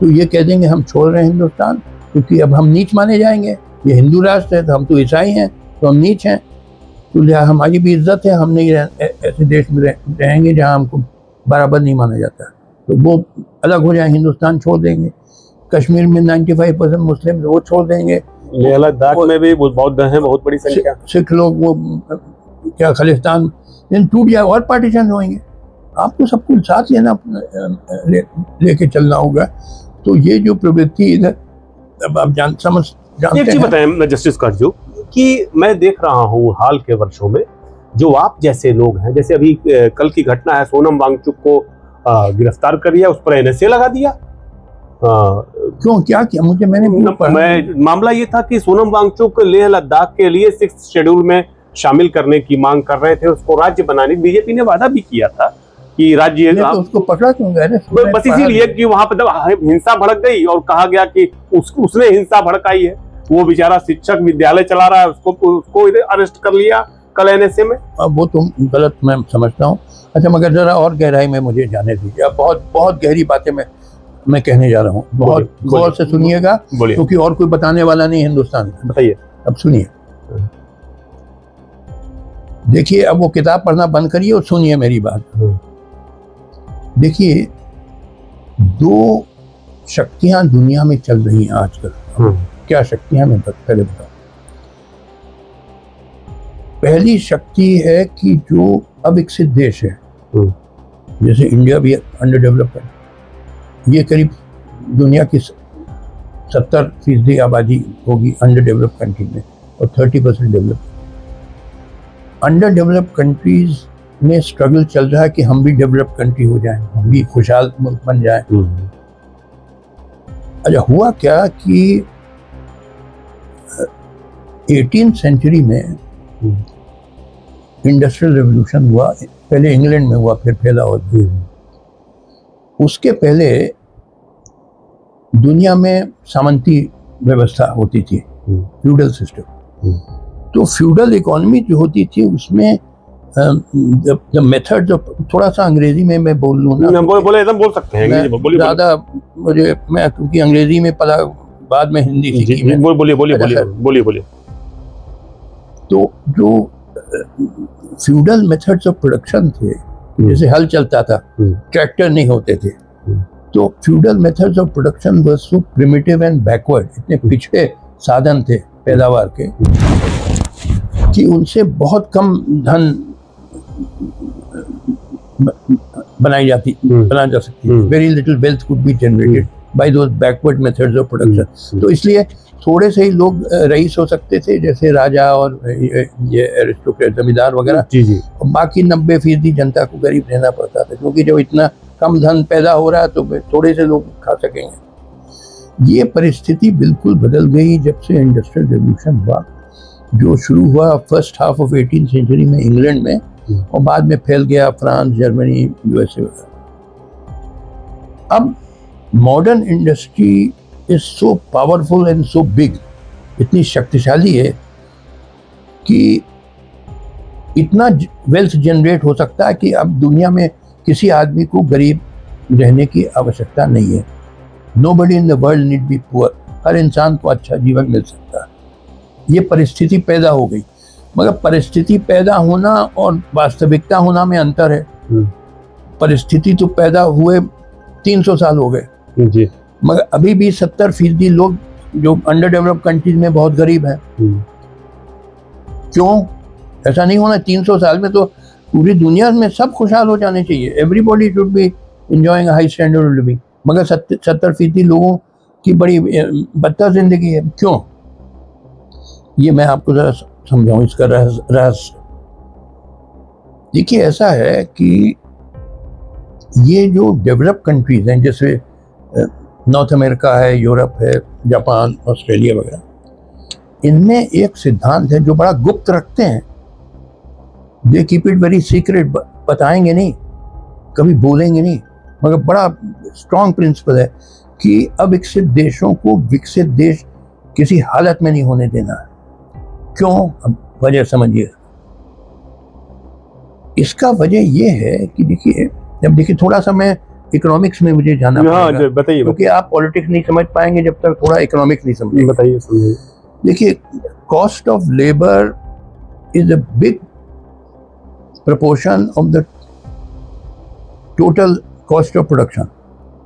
S1: तो ये कह देंगे हम छोड़ रहे हैं हिंदुस्तान क्योंकि अब हम नीच माने जाएंगे। ये हिंदू राष्ट्र है तो हम तो ईसाई हैं तो हम नीच हैं, तो लिहाजा हमारी भी इज्जत है, हम नहीं ऐसे देश में रहेंगे जहाँ हमको बराबर नहीं माना जाता, तो वो अलग हो जाए, हिंदुस्तान छोड़ देंगे। कश्मीर में 95% मुस्लिम, वो छोड़ देंगे।
S2: लद्दाख में भी बौद्ध हैं, बहुत बड़ी संख्या।
S1: सिख लोग, वो क्या खालिस्तान टूट जाए और पार्टीशन होंगे। आपको सब कुछ साथ लेना लेके चलना होगा। तो ये जो प्रवृत्ति इधर, अब आप समझ जानते
S2: एक चीज
S1: हैं।
S2: बताएं जस्टिस करजू कि मैं देख रहा हूँ हाल के वर्षों में जो आप जैसे लोग हैं, जैसे अभी कल की घटना है, सोनम वांगचुक को गिरफ्तार कर लिया, उस पर एनएसए लगा दिया।
S1: क्यों, क्या किया? मैंने क्यों पढ़ा?
S2: मामला ये था कि सोनम वांगचुक लेह लद्दाख के लिए 6th शेड्यूल में शामिल करने की मांग कर रहे थे, उसको राज्य बनाने। बीजेपी ने वादा भी किया था कि राज्य,
S1: तो उसको पकड़ा क्यों गया?
S2: बस इसीलिए कि वहां पर हिंसा भड़क गई और कहा गया कि उसने हिंसा भड़काई है। वो बेचारा शिक्षक विद्यालय चला रहा है, उसको अरेस्ट कर लिया कल एनएसए में।
S1: अब वो तुम गलत मैं समझता हूँ। अच्छा, मगर जरा और गहराई में मुझे जाने दीजिए। अब बहुत बहुत गहरी बातें मैं कहने जा रहा हूँ, बहुत गौर से सुनिएगा, क्योंकि और कोई बताने वाला नहीं हिंदुस्तान में।
S2: बताइए।
S1: अब सुनिए, देखिए, अब वो किताब पढ़ना बंद करिए और सुनिए मेरी बात। देखिए, दो शक्तियां दुनिया में चल रही हैं आजकल। क्या शक्तियां, मैं पहले बताऊं। पहली शक्ति है कि जो अविकसित देश है, जैसे इंडिया भी अंडर डेवलप्ड है, ये करीब दुनिया की 70% आबादी होगी अंडर डेवलप्ड कंट्री में और 30% डेवलप्ड। अंडर डेवलप्ड कंट्रीज में स्ट्रगल चल रहा है कि हम भी डेवलप्ड कंट्री हो जाएं, हम भी खुशहाल मुल्क बन जाएं। अच्छा, हुआ क्या कि 18th सेंचुरी में इंडस्ट्रियल रेवोल्यूशन हुआ। पहले इंग्लैंड में हुआ, फिर फैला और उसके पहले दुनिया में सामंती व्यवस्था होती थी, फ्यूडल सिस्टम। तो फ्यूडल इकोनॉमी जो होती थी उसमें द मेथड, थोड़ा सा अंग्रेजी में मैं बोल लूँ ना,
S2: बोले एकदम बोल सकते हैं,
S1: ज़्यादा मैं क्योंकि अंग्रेजी में पढ़ा, बाद में हिंदी सीखी मैं।
S2: बोलिए। तो
S1: जो फ्यूडल मेथड्स ऑफ प्रोडक्शन थे, जैसे हल चलता था, ट्रैक्टर नहीं होते थे, तो feudal methods of production were so primitive and backward, इतने पिछड़े साधन थे पैदावार के कि उनसे बहुत कम धन बना जा सकती है। Very little wealth could be generated by those backward methods of production. तो इसलिए थोड़े से ही लोग रईस हो सकते थे, जैसे राजा और ये एरिस्टोक्रेट, जमींदार वगैरह। बाकी 90% जनता को गरीब रहना पड़ता था, क्योंकि जब इतना कम धन पैदा हो रहा है तो थोड़े से लोग खा सकेंगे। ये परिस्थिति बिल्कुल बदल गई जब से इंडस्ट्रियल रेवोल्यूशन हुआ, जो शुरू हुआ first half of 18th century में इंग्लैंड में, और बाद में फैल गया फ्रांस, जर्मनी, यूएसए वगैरह। अब modern industry is so powerful and so big, इतनी शक्तिशाली है कि इतना वेल्थ जनरेट हो सकता है कि अब दुनिया में किसी आदमी को गरीब रहने की आवश्यकता नहीं है। Nobody in the world need be poor, हर इंसान को अच्छा जीवन मिल सकता है। ये परिस्थिति पैदा हो गई, मगर परिस्थिति पैदा होना और वास्तविकता होना में अंतर है। परिस्थिति तो पैदा हुए 300 साल हो गए जी, मगर अभी भी 70% लोग जो अंडर डेवलप्ड कंट्रीज में बहुत गरीब हैं। क्यों? ऐसा नहीं होना। 300 साल में तो पूरी दुनिया में सब खुशहाल हो जाने चाहिए, everybody should be enjoying high standard of living, मगर 70% लोगों की बड़ी बदतर जिंदगी है। क्यों? ये मैं आपको जरा समझाऊं इसका रहस्य। देखिए, ऐसा है कि ये जो डेवलप्ड कंट्रीज हैं, जैसे नॉर्थ अमेरिका है, यूरोप है, जापान, ऑस्ट्रेलिया वगैरह, इनमें एक सिद्धांत है जो बड़ा गुप्त रखते हैं। They keep it very secret, बताएंगे नहीं, कभी बोलेंगे नहीं, मगर बड़ा स्ट्रॉन्ग प्रिंसिपल है कि अविकसित देशों को विकसित देश किसी हालत में नहीं होने देना है। क्यों? अब वजह समझिए। इसका वजह यह है कि देखिए थोड़ा सा मैं इकोनॉमिक्स में मुझे जाना पड़ेगा,
S2: बताइए,
S1: क्योंकि आप पॉलिटिक्स नहीं समझ पाएंगे जब तक थोड़ा इकोनॉमिक्स नहीं समझेंगे।
S2: बताइए।
S1: देखिए, cost of labour is a big proportion of the total cost of production।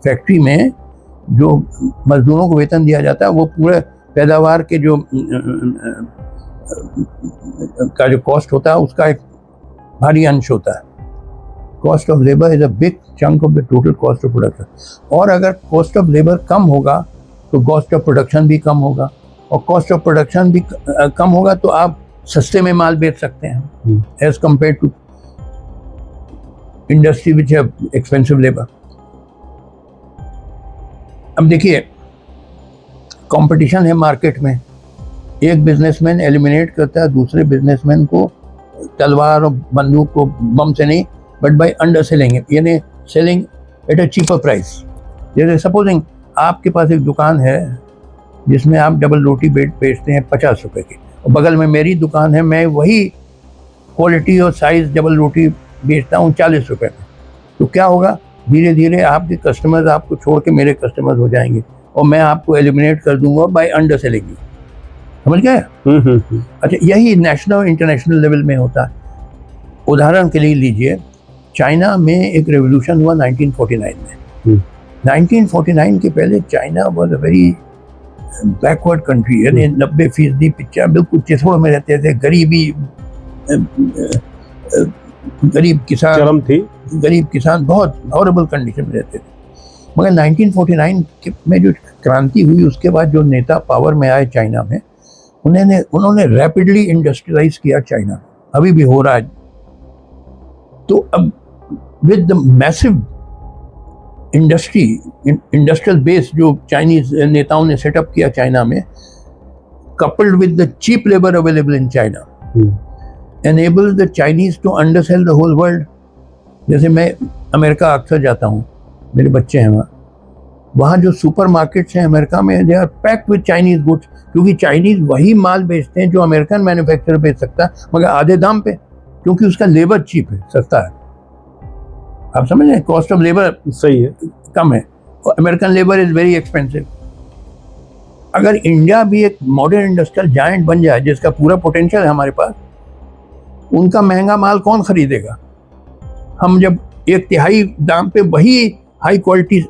S1: Factory में जो मजदूरों को वेतन दिया जाता है वो पूरे पैदावार के जो कॉस्ट होता है उसका एक भारी अंश होता है। Cost of labour is a big chunk of the total cost of production. और अगर कॉस्ट ऑफ लेबर कम होगा तो कॉस्ट ऑफ प्रोडक्शन भी कम होगा, और कॉस्ट ऑफ प्रोडक्शन भी कम होगा, तो आप सस्ते में माल बेच सकते हैं as compared to industry which है एक्सपेंसिव लेबर। अब देखिए कंपटीशन है मार्केट में, एक बिजनेसमैन एलिमिनेट करता है दूसरे बिजनेसमैन को तलवार और बंदूक को बम से नहीं, बट बाय अंडर सेलिंग, यानी selling at a cheaper price. जैसे सपोजिंग आपके पास एक दुकान है जिसमें आप डबल रोटी बेचते हैं 50 रुपए की, और बगल में मेरी दुकान है, मैं वही क्वालिटी और साइज डबल रोटी बेचता हूँ 40 रुपए में। तो क्या होगा, धीरे धीरे आपके कस्टमर्स आपको छोड़ के मेरे कस्टमर्स हो जाएंगे और मैं आपको एलिमिनेट कर दूंगा बाय अंडर सेलिंग। समझ गए? अच्छा, यही नेशनल और इंटरनेशनल लेवल में होता है। उदाहरण के लिए लीजिए, चाइना में एक रेवोल्यूशन हुआ 1949 में। 1949 के पहले China was a very backward country, यानी 90% पिक्चर बिल्कुल चिथड़ों में रहते थे, गरीब किसान
S2: चरम थी,
S1: गरीब किसान बहुत हॉरेबल कंडीशन में रहते थे। मगर 1949 में जो क्रांति हुई, उसके बाद जो नेता पावर में आए चाइना में, उन्होंने रैपिडली इंडस्ट्रियलाइज किया चाइना, अभी भी हो रहा है। तो अब with the massive industrial base जो चाइनीज नेताओं ने सेटअप किया चाइना में, coupled with the cheap labor available in China, enables the Chinese to undersell the whole world. जैसे मैं अमेरिका अक्सर जाता हूँ, मेरे बच्चे हैं वहाँ जो सुपर मार्केट्स हैं अमेरिका में, they are packed with Chinese goods, क्योंकि चाइनीज वही माल बेचते हैं जो अमेरिकन मैन्युफैक्चरर बेच सकता है, मगर आधे दाम पे, क्योंकि उसका लेबर चीप है, सस्ता है। आप समझ रहे हैं, कॉस्ट ऑफ लेबर
S2: सही है,
S1: कम है, और American labour is very expensive. अगर इंडिया भी एक मॉडर्न इंडस्ट्रियल जायंट बन जाए, जिसका पूरा पोटेंशियल है हमारे पास, उनका महंगा माल कौन खरीदेगा? हम जब 1/3 दाम पे वही हाई क्वालिटी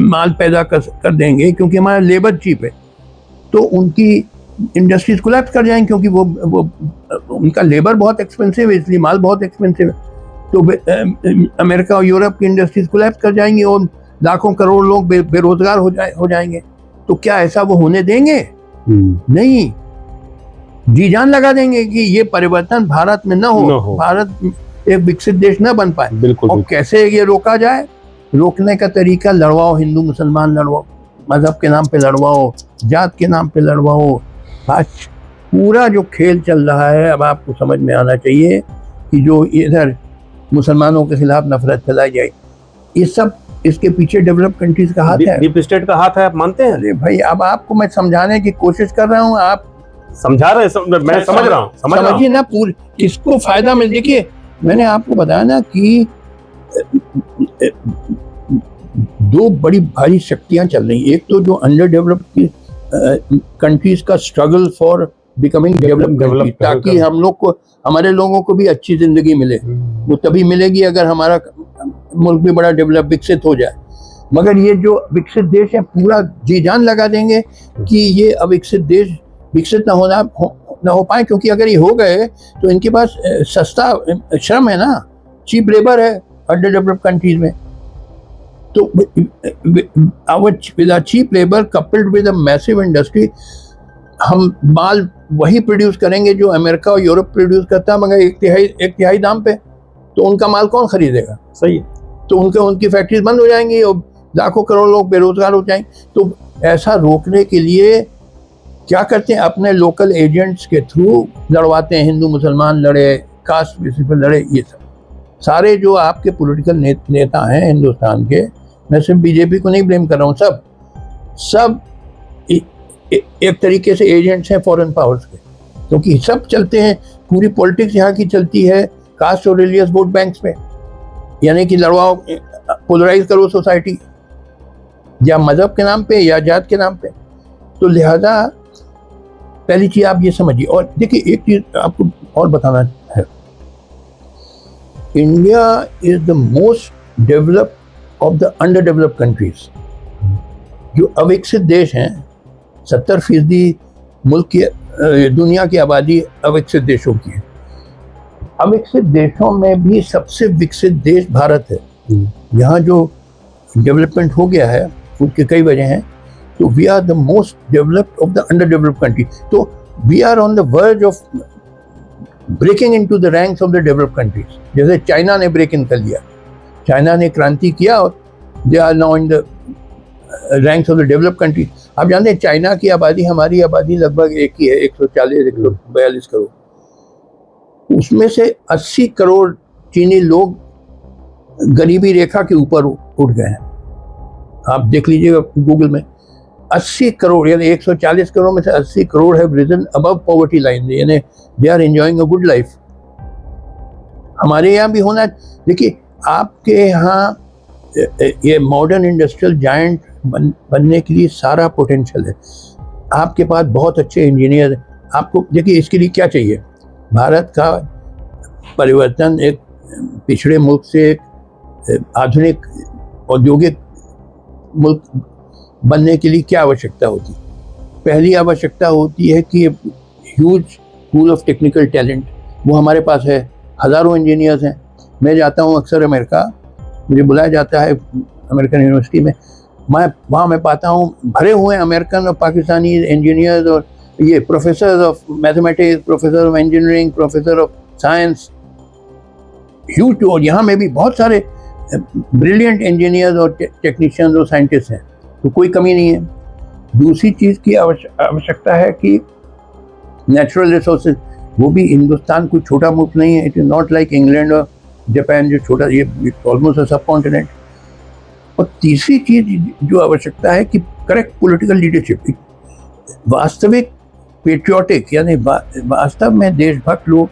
S1: माल पैदा कर देंगे, क्योंकि हमारा लेबर चीप है, तो उनकी इंडस्ट्रीज कोलैप्स कर जाएंगे, क्योंकि वो उनका लेबर बहुत एक्सपेंसिव है, इसलिए माल बहुत एक्सपेंसिव है। तो अमेरिका और यूरोप की इंडस्ट्रीज कोलैप्स कर जाएंगी और लाखों करोड़ लोग बेरोजगार हो जाएंगे। तो क्या ऐसा वो होने देंगे? नहीं, जी जान लगा देंगे कि ये परिवर्तन भारत में न हो। भारत एक विकसित देश न बन पाए।
S2: बिल्कुल,
S1: और कैसे ये रोका जाए? रोकने का तरीका, लड़वाओ, हिंदू मुसलमान लड़वाओ, मजहब के नाम पे लड़वाओ, जात के नाम पे लड़वाओ। आज पूरा जो खेल चल रहा है, अब आपको समझ में आना चाहिए कि जो इधर मुसलमानों के खिलाफ नफरत फैलाई जाए, ये सब इसके पीछे डेवलप कंट्रीज का हाथ है,
S2: डीप स्टेट का हाथ है, आप मानते हैं?
S1: अरे भाई, अब आपको मैं समझाने की कोशिश कर रहा हूँ, आप
S2: समझा रहे हैं, मैं समझ रहा हूँ,
S1: समझिए ना, पूरी किसको फायदा मिल। देखिए, मैंने आपको बताया ना कि दो बड़ी भारी शक्तियां चल रही। एक तो जो अंडर डेवलप्ड कंट्रीज का स्ट्रगल फॉर बिकमिंग डेवलप्ड, ताकि हम लोग को, हमारे लोगों को भी अच्छी जिंदगी मिले। वो तभी मिलेगी अगर हमारा मुल्क भी बड़ा डेवलप विकसित हो जाए। मगर ये जो विकसित देश है, पूरा जी जान लगा देंगे कि ये अविकसित देश विकसित ना हो पाए, क्योंकि अगर ये हो गए तो इनके पास सस्ता श्रम है ना, चीप लेबर है अंडर डेवलप्ड कंट्रीज में। तो with cheap labour coupled with a massive industry, हम माल वही प्रोड्यूस करेंगे जो अमेरिका और यूरोप प्रोड्यूस करता है, मगर एक तिहाई दाम पे। तो उनका माल कौन खरीदेगा?
S2: सही है।
S1: तो उनकी फैक्ट्रीज बंद हो जाएंगी और लाखों करोड़ लोग बेरोजगार हो जाएंगे। तो ऐसा रोकने के लिए क्या करते हैं, अपने लोकल एजेंट्स के थ्रू लड़वाते हैं। हिंदू मुसलमान लड़े, कास्ट बेसिस पर लड़े, ये सब सारे जो आपके पॉलिटिकल नेता हैं हिंदुस्तान के, मैं सिर्फ बीजेपी को नहीं ब्लेम कर रहा हूँ, सब एक तरीके से एजेंट्स हैं फॉरेन पावर्स के, क्योंकि सब चलते हैं, पूरी पॉलिटिक्स यहाँ की चलती है कास्ट और रिलीजियस वोट बैंक्स पे, यानी कि लड़वाओ, पोलराइज करो सोसाइटी, या मजहब के नाम पे या जात के नाम पे। तो लिहाजा पहली चीज आप ये समझिए। और देखिए, एक चीज आपको और बताना है, India is the most developed of the under developed countries. जो अविकसित देश हैं, 70% मुल्क की, दुनिया की आबादी अविकसित देशों की है। अविकसित देशों में भी सबसे विकसित देश भारत है। यहाँ जो डेवलपमेंट हो गया है उसके कई वजह हैं। तो we are the most developed of the under developed country. तो we are on the verge of breaking into the ranks of the developed countries. जैसे चाइना ने ब्रेक इन कर लिया, चाइना ने क्रांति किया और they are now in the ranks of the developed country. आप जानते हैं चाइना की आबादी हमारी आबादी लगभग एक ही है, 140-142 करोड़. उसमें से 80 करोड़ चीनी लोग गरीबी रेखा के ऊपर उठ गए हैं. आप देख लीजिएगा गूगल में, 80 करोड़, यानी 140 करोड़ में से 80 crore have risen above poverty line, यानी they are enjoying a good life. हमारे यहाँ भी होना. देखिए आपके यहाँ ये मॉडर्न इंडस्ट्रियल जायंट बनने के लिए सारा पोटेंशियल है. आपके पास बहुत अच्छे इंजीनियर हैं. आपको देखिए इसके लिए क्या चाहिए. भारत का परिवर्तन एक पिछड़े मुल्क से एक आधुनिक औद्योगिक मुल्क बनने के लिए क्या आवश्यकता होती. पहली आवश्यकता होती है कि huge pool of technical talent, वो हमारे पास है. हज़ारों इंजीनियर्स हैं. मैं जाता हूँ अक्सर अमेरिका, मुझे बुलाया जाता है अमेरिकन यूनिवर्सिटी में. मैं पाता हूँ भरे हुए अमेरिकन और पाकिस्तानी इंजीनियर्स और ये professor of mathematics, professor of engineering, professor of science, huge. और यहाँ में भी बहुत सारे ब्रिलियंट इंजीनियर्स और टेक्नीशियंस और साइंटिस्ट हैं. तो कोई कमी नहीं है. दूसरी चीज़ की आवश्यकता है कि नेचुरल रिसोर्सेज, वो भी हिंदुस्तान कोई छोटा मुल्क नहीं है. It is not like England और जापान जो छोटा, ये ऑलमोस्ट अ सब कॉन्टिनेंट. और तीसरी चीज़ जो आवश्यकता है कि करेक्ट पॉलिटिकल लीडरशिप, वास्तविक पेट्रियोटिक यानी वास्तव में देशभक्त लोग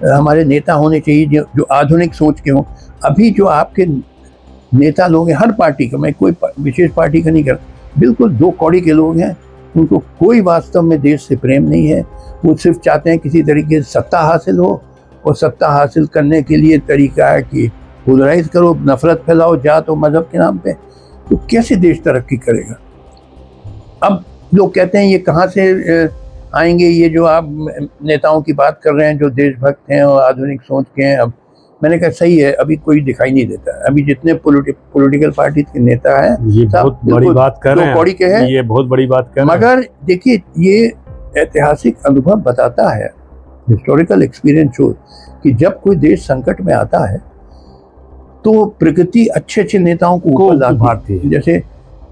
S1: हमारे नेता होने चाहिए जो आधुनिक सोच के हों. अभी जो आपके नेता लोग हैं हर पार्टी का, मैं कोई विशेष पार्टी का नहीं कर, बिल्कुल दो कौड़ी के लोग हैं. उनको कोई वास्तव में देश से प्रेम नहीं है. वो सिर्फ चाहते हैं किसी तरीके से सत्ता हासिल हो, और सत्ता हासिल करने के लिए तरीका है कि पोलराइज करो, नफरत फैलाओ जात और मजहब के नाम पे. तो कैसे देश तरक्की करेगा. अब लोग कहते हैं ये कहाँ से आएंगे ये जो आप नेताओं की बात कर रहे हैं जो देशभक्त हैं और आधुनिक सोच के हैं. अब मैंने कहा सही है, अभी कोई दिखाई नहीं देता. अभी जितने पॉलिटिकल पार्टी के नेता हैं,
S2: ये बहुत बड़ी बात कर रहे हैं,
S1: कौड़ी के हैं.
S2: ये बहुत बड़ी बात कर रहे हैं.
S1: मगर देखिए ये ऐतिहासिक अनुभव बताता है, हिस्टोरिकल एक्सपीरियंस शो, कि जब कोई देश संकट में आता है तो प्रकृति अच्छे अच्छे नेताओं को ऊपर लाती है. जैसे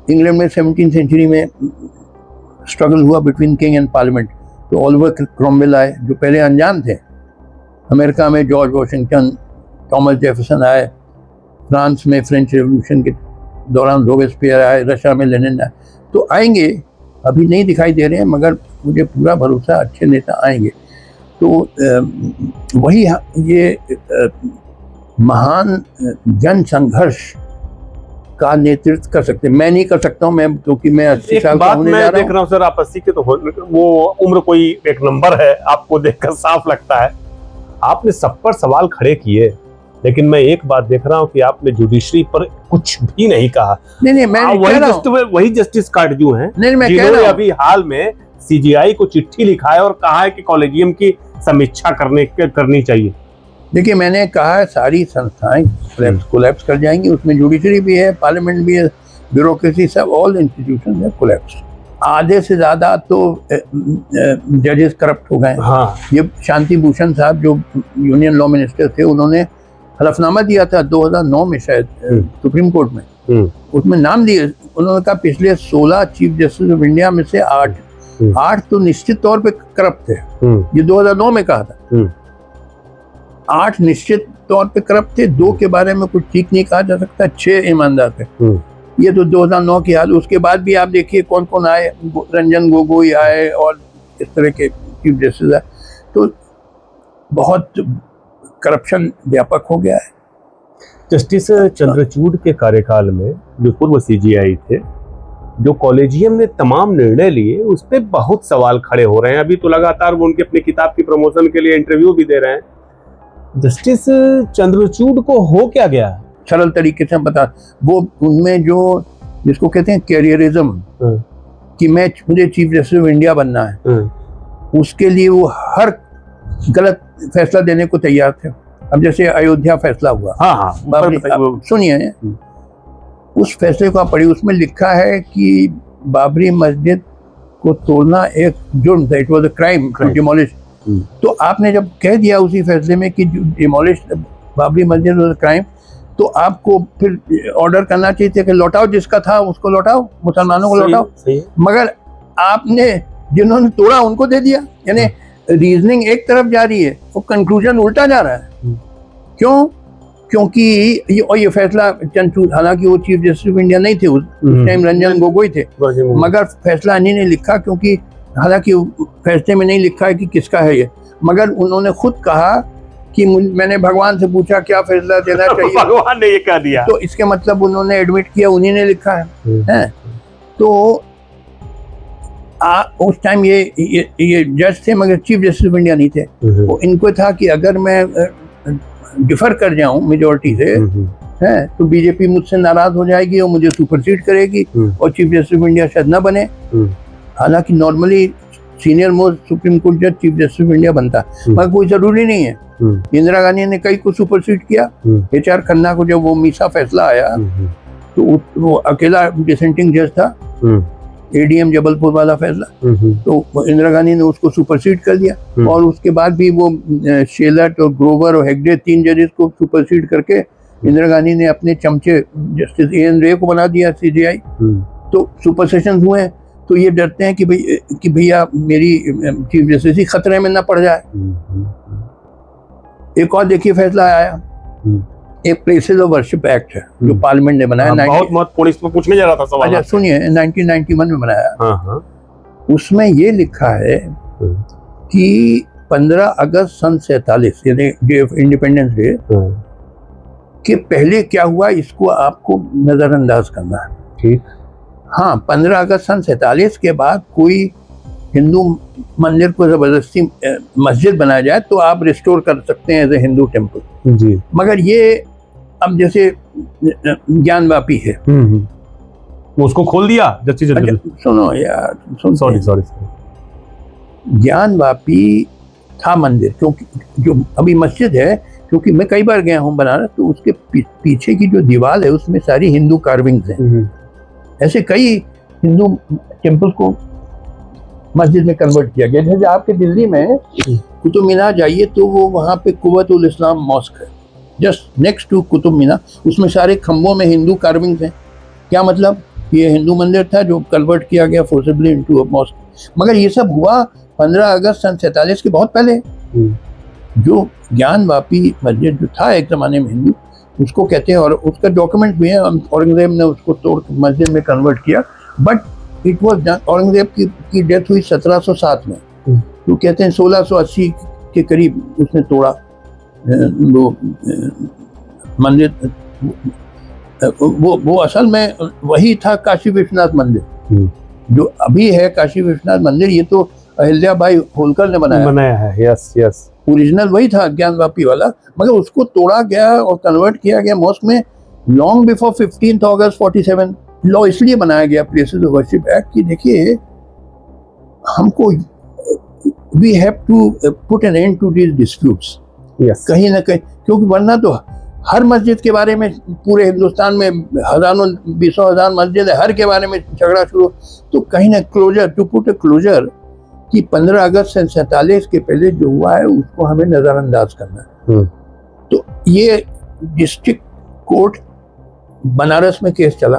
S1: इंग्लैंड में 17वीं सेंचुरी में स्ट्रगल हुआ बिटवीन किंग एंड पार्लियामेंट, तो ऑलिवर क्रॉमवेल आए जो पहले अनजान थे. अमेरिका में जॉर्ज वॉशिंगटन, थॉमस जेफरसन आए. फ्रांस में फ्रेंच रेवोल्यूशन के दौरान रोबेस्पियर आए. रशिया में लेनिन आए. तो आएंगे, अभी नहीं दिखाई दे रहे हैं, मगर मुझे पूरा भरोसा अच्छे नेता आएंगे. तो वही ये महान जन संघर्ष का नेतृत्व कर सकते. मैं नहीं कर सकता हूँ, मैं क्योंकि मैं 80 साल का होने जा रहा हूँ.
S2: देख रहा हूँ सर आप 80 के, तो वो उम्र कोई एक नंबर है, आपको देखकर साफ लगता है. आपने सब पर सवाल खड़े किए, लेकिन मैं एक बात देख रहा हूँ कि आपने जुडिशरी पर कुछ भी नहीं कहा.
S1: नहीं मैं
S2: वही जस्टिस कार्डजू हैं जिन्होंने अभी हाल में सीजीआई को चिट्ठी लिखा है और कहा है कि कॉलेजियम की समीक्षा करनी चाहिए.
S1: देखिए मैंने कहा है सारी संस्थाएं कोलैप्स कर जाएंगी. उसमें जुडिशरी भी है, पार्लियामेंट भी है, ब्यूरोक्रेसी, सब ऑल इंस्टीट्यूशन है कोलैप्स. आधे से ज़्यादा तो जजेस करप्ट हो गए.
S2: हाँ.
S1: ये शांति भूषण साहब जो यूनियन लॉ मिनिस्टर थे, उन्होंने हलफनामा दिया था 2009 में शायद सुप्रीम कोर्ट में. उसमें नाम दिए, उन्होंने कहा पिछले 16 चीफ जस्टिस ऑफ इंडिया में से 8 तो निश्चित तौर पे करप्ट थे. ये 2009 में कहा था. 8 निश्चित तौर पे करप्ट थे. 2 के बारे में कुछ ठीक नहीं कहा जा सकता. 6 ईमानदार थे. ये तो 2009 की हाल. उसके बाद भी आप देखिए कौन कौन आए. रंजन गोगोई आए और इस तरह के चीफ जस्टिस आए. तो बहुत करप्शन व्यापक हो गया है.
S2: जस्टिस चंद्रचूड़ के कार्यकाल में जो पूर्व सीजीआई थे, जो कॉलेजियम ने तमाम निर्णय लिए, उस पर बहुत सवाल खड़े हो रहे हैं. अभी तो लगातार वो उनकी अपनी किताब की प्रमोशन के लिए इंटरव्यू भी दे रहे हैं. जस्टिस चंद्रचूड़ को हो क्या गया?
S1: सरल तरीके से बता, वो उनमें जो जिसको कहते हैं कैरियरिज्म, कि मुझे चीफ जस्टिस ऑफ इंडिया बनना है, उसके लिए वो हर गलत फैसला देने को तैयार थे. अब जैसे अयोध्या फैसला हुआ,
S2: हाँ,
S1: सुनिए, उस फैसले को आप पढ़िए. उसमें लिखा है कि बाबरी मस्जिद को तोड़ना एक जुर्म था, it was a crime to demolish. तो आपने जब कह दिया उसी फैसले में कि डिमोलिश बाबरी मस्जिद वाज अ क्राइम, तो आपको फिर ऑर्डर करना चाहिए था कि लौटाओ, जिसका था उसको लौटाओ, मुसलमानों को लौटाओ। मगर आपने जिन्होंने तोड़ा उनको दे दिया। यानी रीजनिंग एक तरफ जा रही है, वो कंक्लूजन उल्टा जा रहा है। क्यों? क्योंकि ये फैसला चंचूल, हालांकि वो चीफ जस्टिस ऑफ इंडिया नहीं थे उस टाइम, रंजन गोगोई थे, मगर फैसला इन्हीं ने लिखा, क्योंकि हालांकि फैसले में नहीं लिखा है कि किसका है ये, मगर उन्होंने खुद कहा कि मैंने भगवान से पूछा क्या फैसला देना चाहिए,
S2: भगवान ने ये कह दिया।
S1: तो इसके मतलब उन्होंने एडमिट किया, उन्हीं ने लिखा है। तो उस टाइम ये जज थे, मगर चीफ जस्टिस ऑफ इंडिया नहीं थे। तो इनको था कि अगर मैं डिफर कर जाऊं मेजोरिटी से, है, तो बीजेपी मुझसे नाराज हो जाएगी और मुझे सुपरसीड करेगी और चीफ जस्टिस ऑफ इंडिया शायद न बने। हालांकि normally senior most supreme court जज चीफ जस्टिस ऑफ इंडिया बनता, मगर कोई जरूरी नहीं है। इंदिरा गांधी ने कई को सुपरसीड किया। HR खन्ना को जब वो मीसा फैसला आया, तो वो अकेला डिसेंटिंग जज था, ADM जबलपुर वाला फैसला, तो इंदिरा गांधी ने उसको सुपरसीड कर दिया। और उसके बाद भी वो शेलट और ग्रोवर और हेगड़े 3 जजेस को सुपरसीड करके इंदिरा गांधी ने अपने चमचे जस्टिस AN रे को बना दिया CJI। तो सुपर सेशन हुए, तो ये डरते हैं कि भैया मेरी चीफ जस्टिस ही खतरे में ना पड़ जाए। एक और देखिए फैसला आया, एक प्लेसेस ऑफ वर्शिप एक्ट है जो पार्लियामेंट ने बनाया।
S2: बहुत महत्वपूर्ण, इसमें पूछने जा रहा था सवाल।
S1: अच्छा सुनिए, 1991 में बनाया। उसमें ये लिखा है कि 15 अगस्त सन 47 यानी डे ऑफ इंडिपेंडेंस डे के पहले क्या हुआ, इसको आपको नजरअंदाज करना है।
S2: ठीक।
S1: हाँ, 15 अगस्त सन 47 के बाद कोई हिंदू मंदिर को जबरदस्ती मस्जिद बनाया जाए तो आप रिस्टोर कर सकते हैं एज ए हिंदू टेम्पल जी। मगर ये अब जैसे ज्ञानवापी है,
S2: उसको खोल दिया जस्टिस।
S1: सुनो यार,
S2: सॉरी
S1: ज्ञानवापी था मंदिर, क्योंकि जो अभी मस्जिद है, क्योंकि मैं कई बार गया हूँ बनारस, तो उसके पीछे की जो दीवार है उसमें सारी हिंदू कार्विंग्स हैं। ऐसे कई हिंदू टेम्पल को मस्जिद में कन्वर्ट किया गया। जैसे आपके दिल्ली में कुतुब मीनार जाइए तो वो वहाँ पे कुव्वतुल इस्लाम मॉस्क है, just next to Qutub Minar. उसमें सारे खम्भों में हिंदू कार्विंग्स हैं। क्या मतलब? ये हिंदू मंदिर था जो कन्वर्ट किया गया फोर्सिबली इनटू अ मॉस्क। मगर ये सब हुआ 15 अगस्त सन 47 के बहुत पहले। जो ज्ञानवापी मस्जिद जो था एक ज़माने में हिंदू, उसको कहते हैं, और उसका डॉक्यूमेंट भी है, औरंगजेब ने उसको तोड़ मस्जिद में कन्वर्ट किया। बट इट वॉज, औरंगजेब की डेथ हुई 1707 में, तो कहते हैं 1680 के करीब उसने तोड़ा वो मंदिर। वो असल में वही था काशी विश्वनाथ मंदिर जो अभी है काशी विश्वनाथ मंदिर। ये तो अहिल्याबाई होलकर ने बनाया
S2: है। यस यस,
S1: ओरिजिनल वही था ज्ञानवापी वाला, मगर उसको तोड़ा गया और कन्वर्ट किया गया मॉस्क में लॉन्ग बिफोर 15 अगस्त 47। लॉ इसलिए बनाया गया प्लेसेस ऑफ वर्शिप एक्ट कि देखिए हमको we have to put an end to this disputes कहीं ना कहीं, क्योंकि वरना तो हर मस्जिद के बारे में पूरे हिंदुस्तान में हजारों 20,000 मस्जिद है, हर के बारे में झगड़ा शुरू। तो कहीं ना closure, to put a closure कि 15 अगस्त सन 47 के पहले जो हुआ है उसको हमें नज़रअंदाज करना है। तो ये डिस्ट्रिक्ट कोर्ट बनारस में केस चला,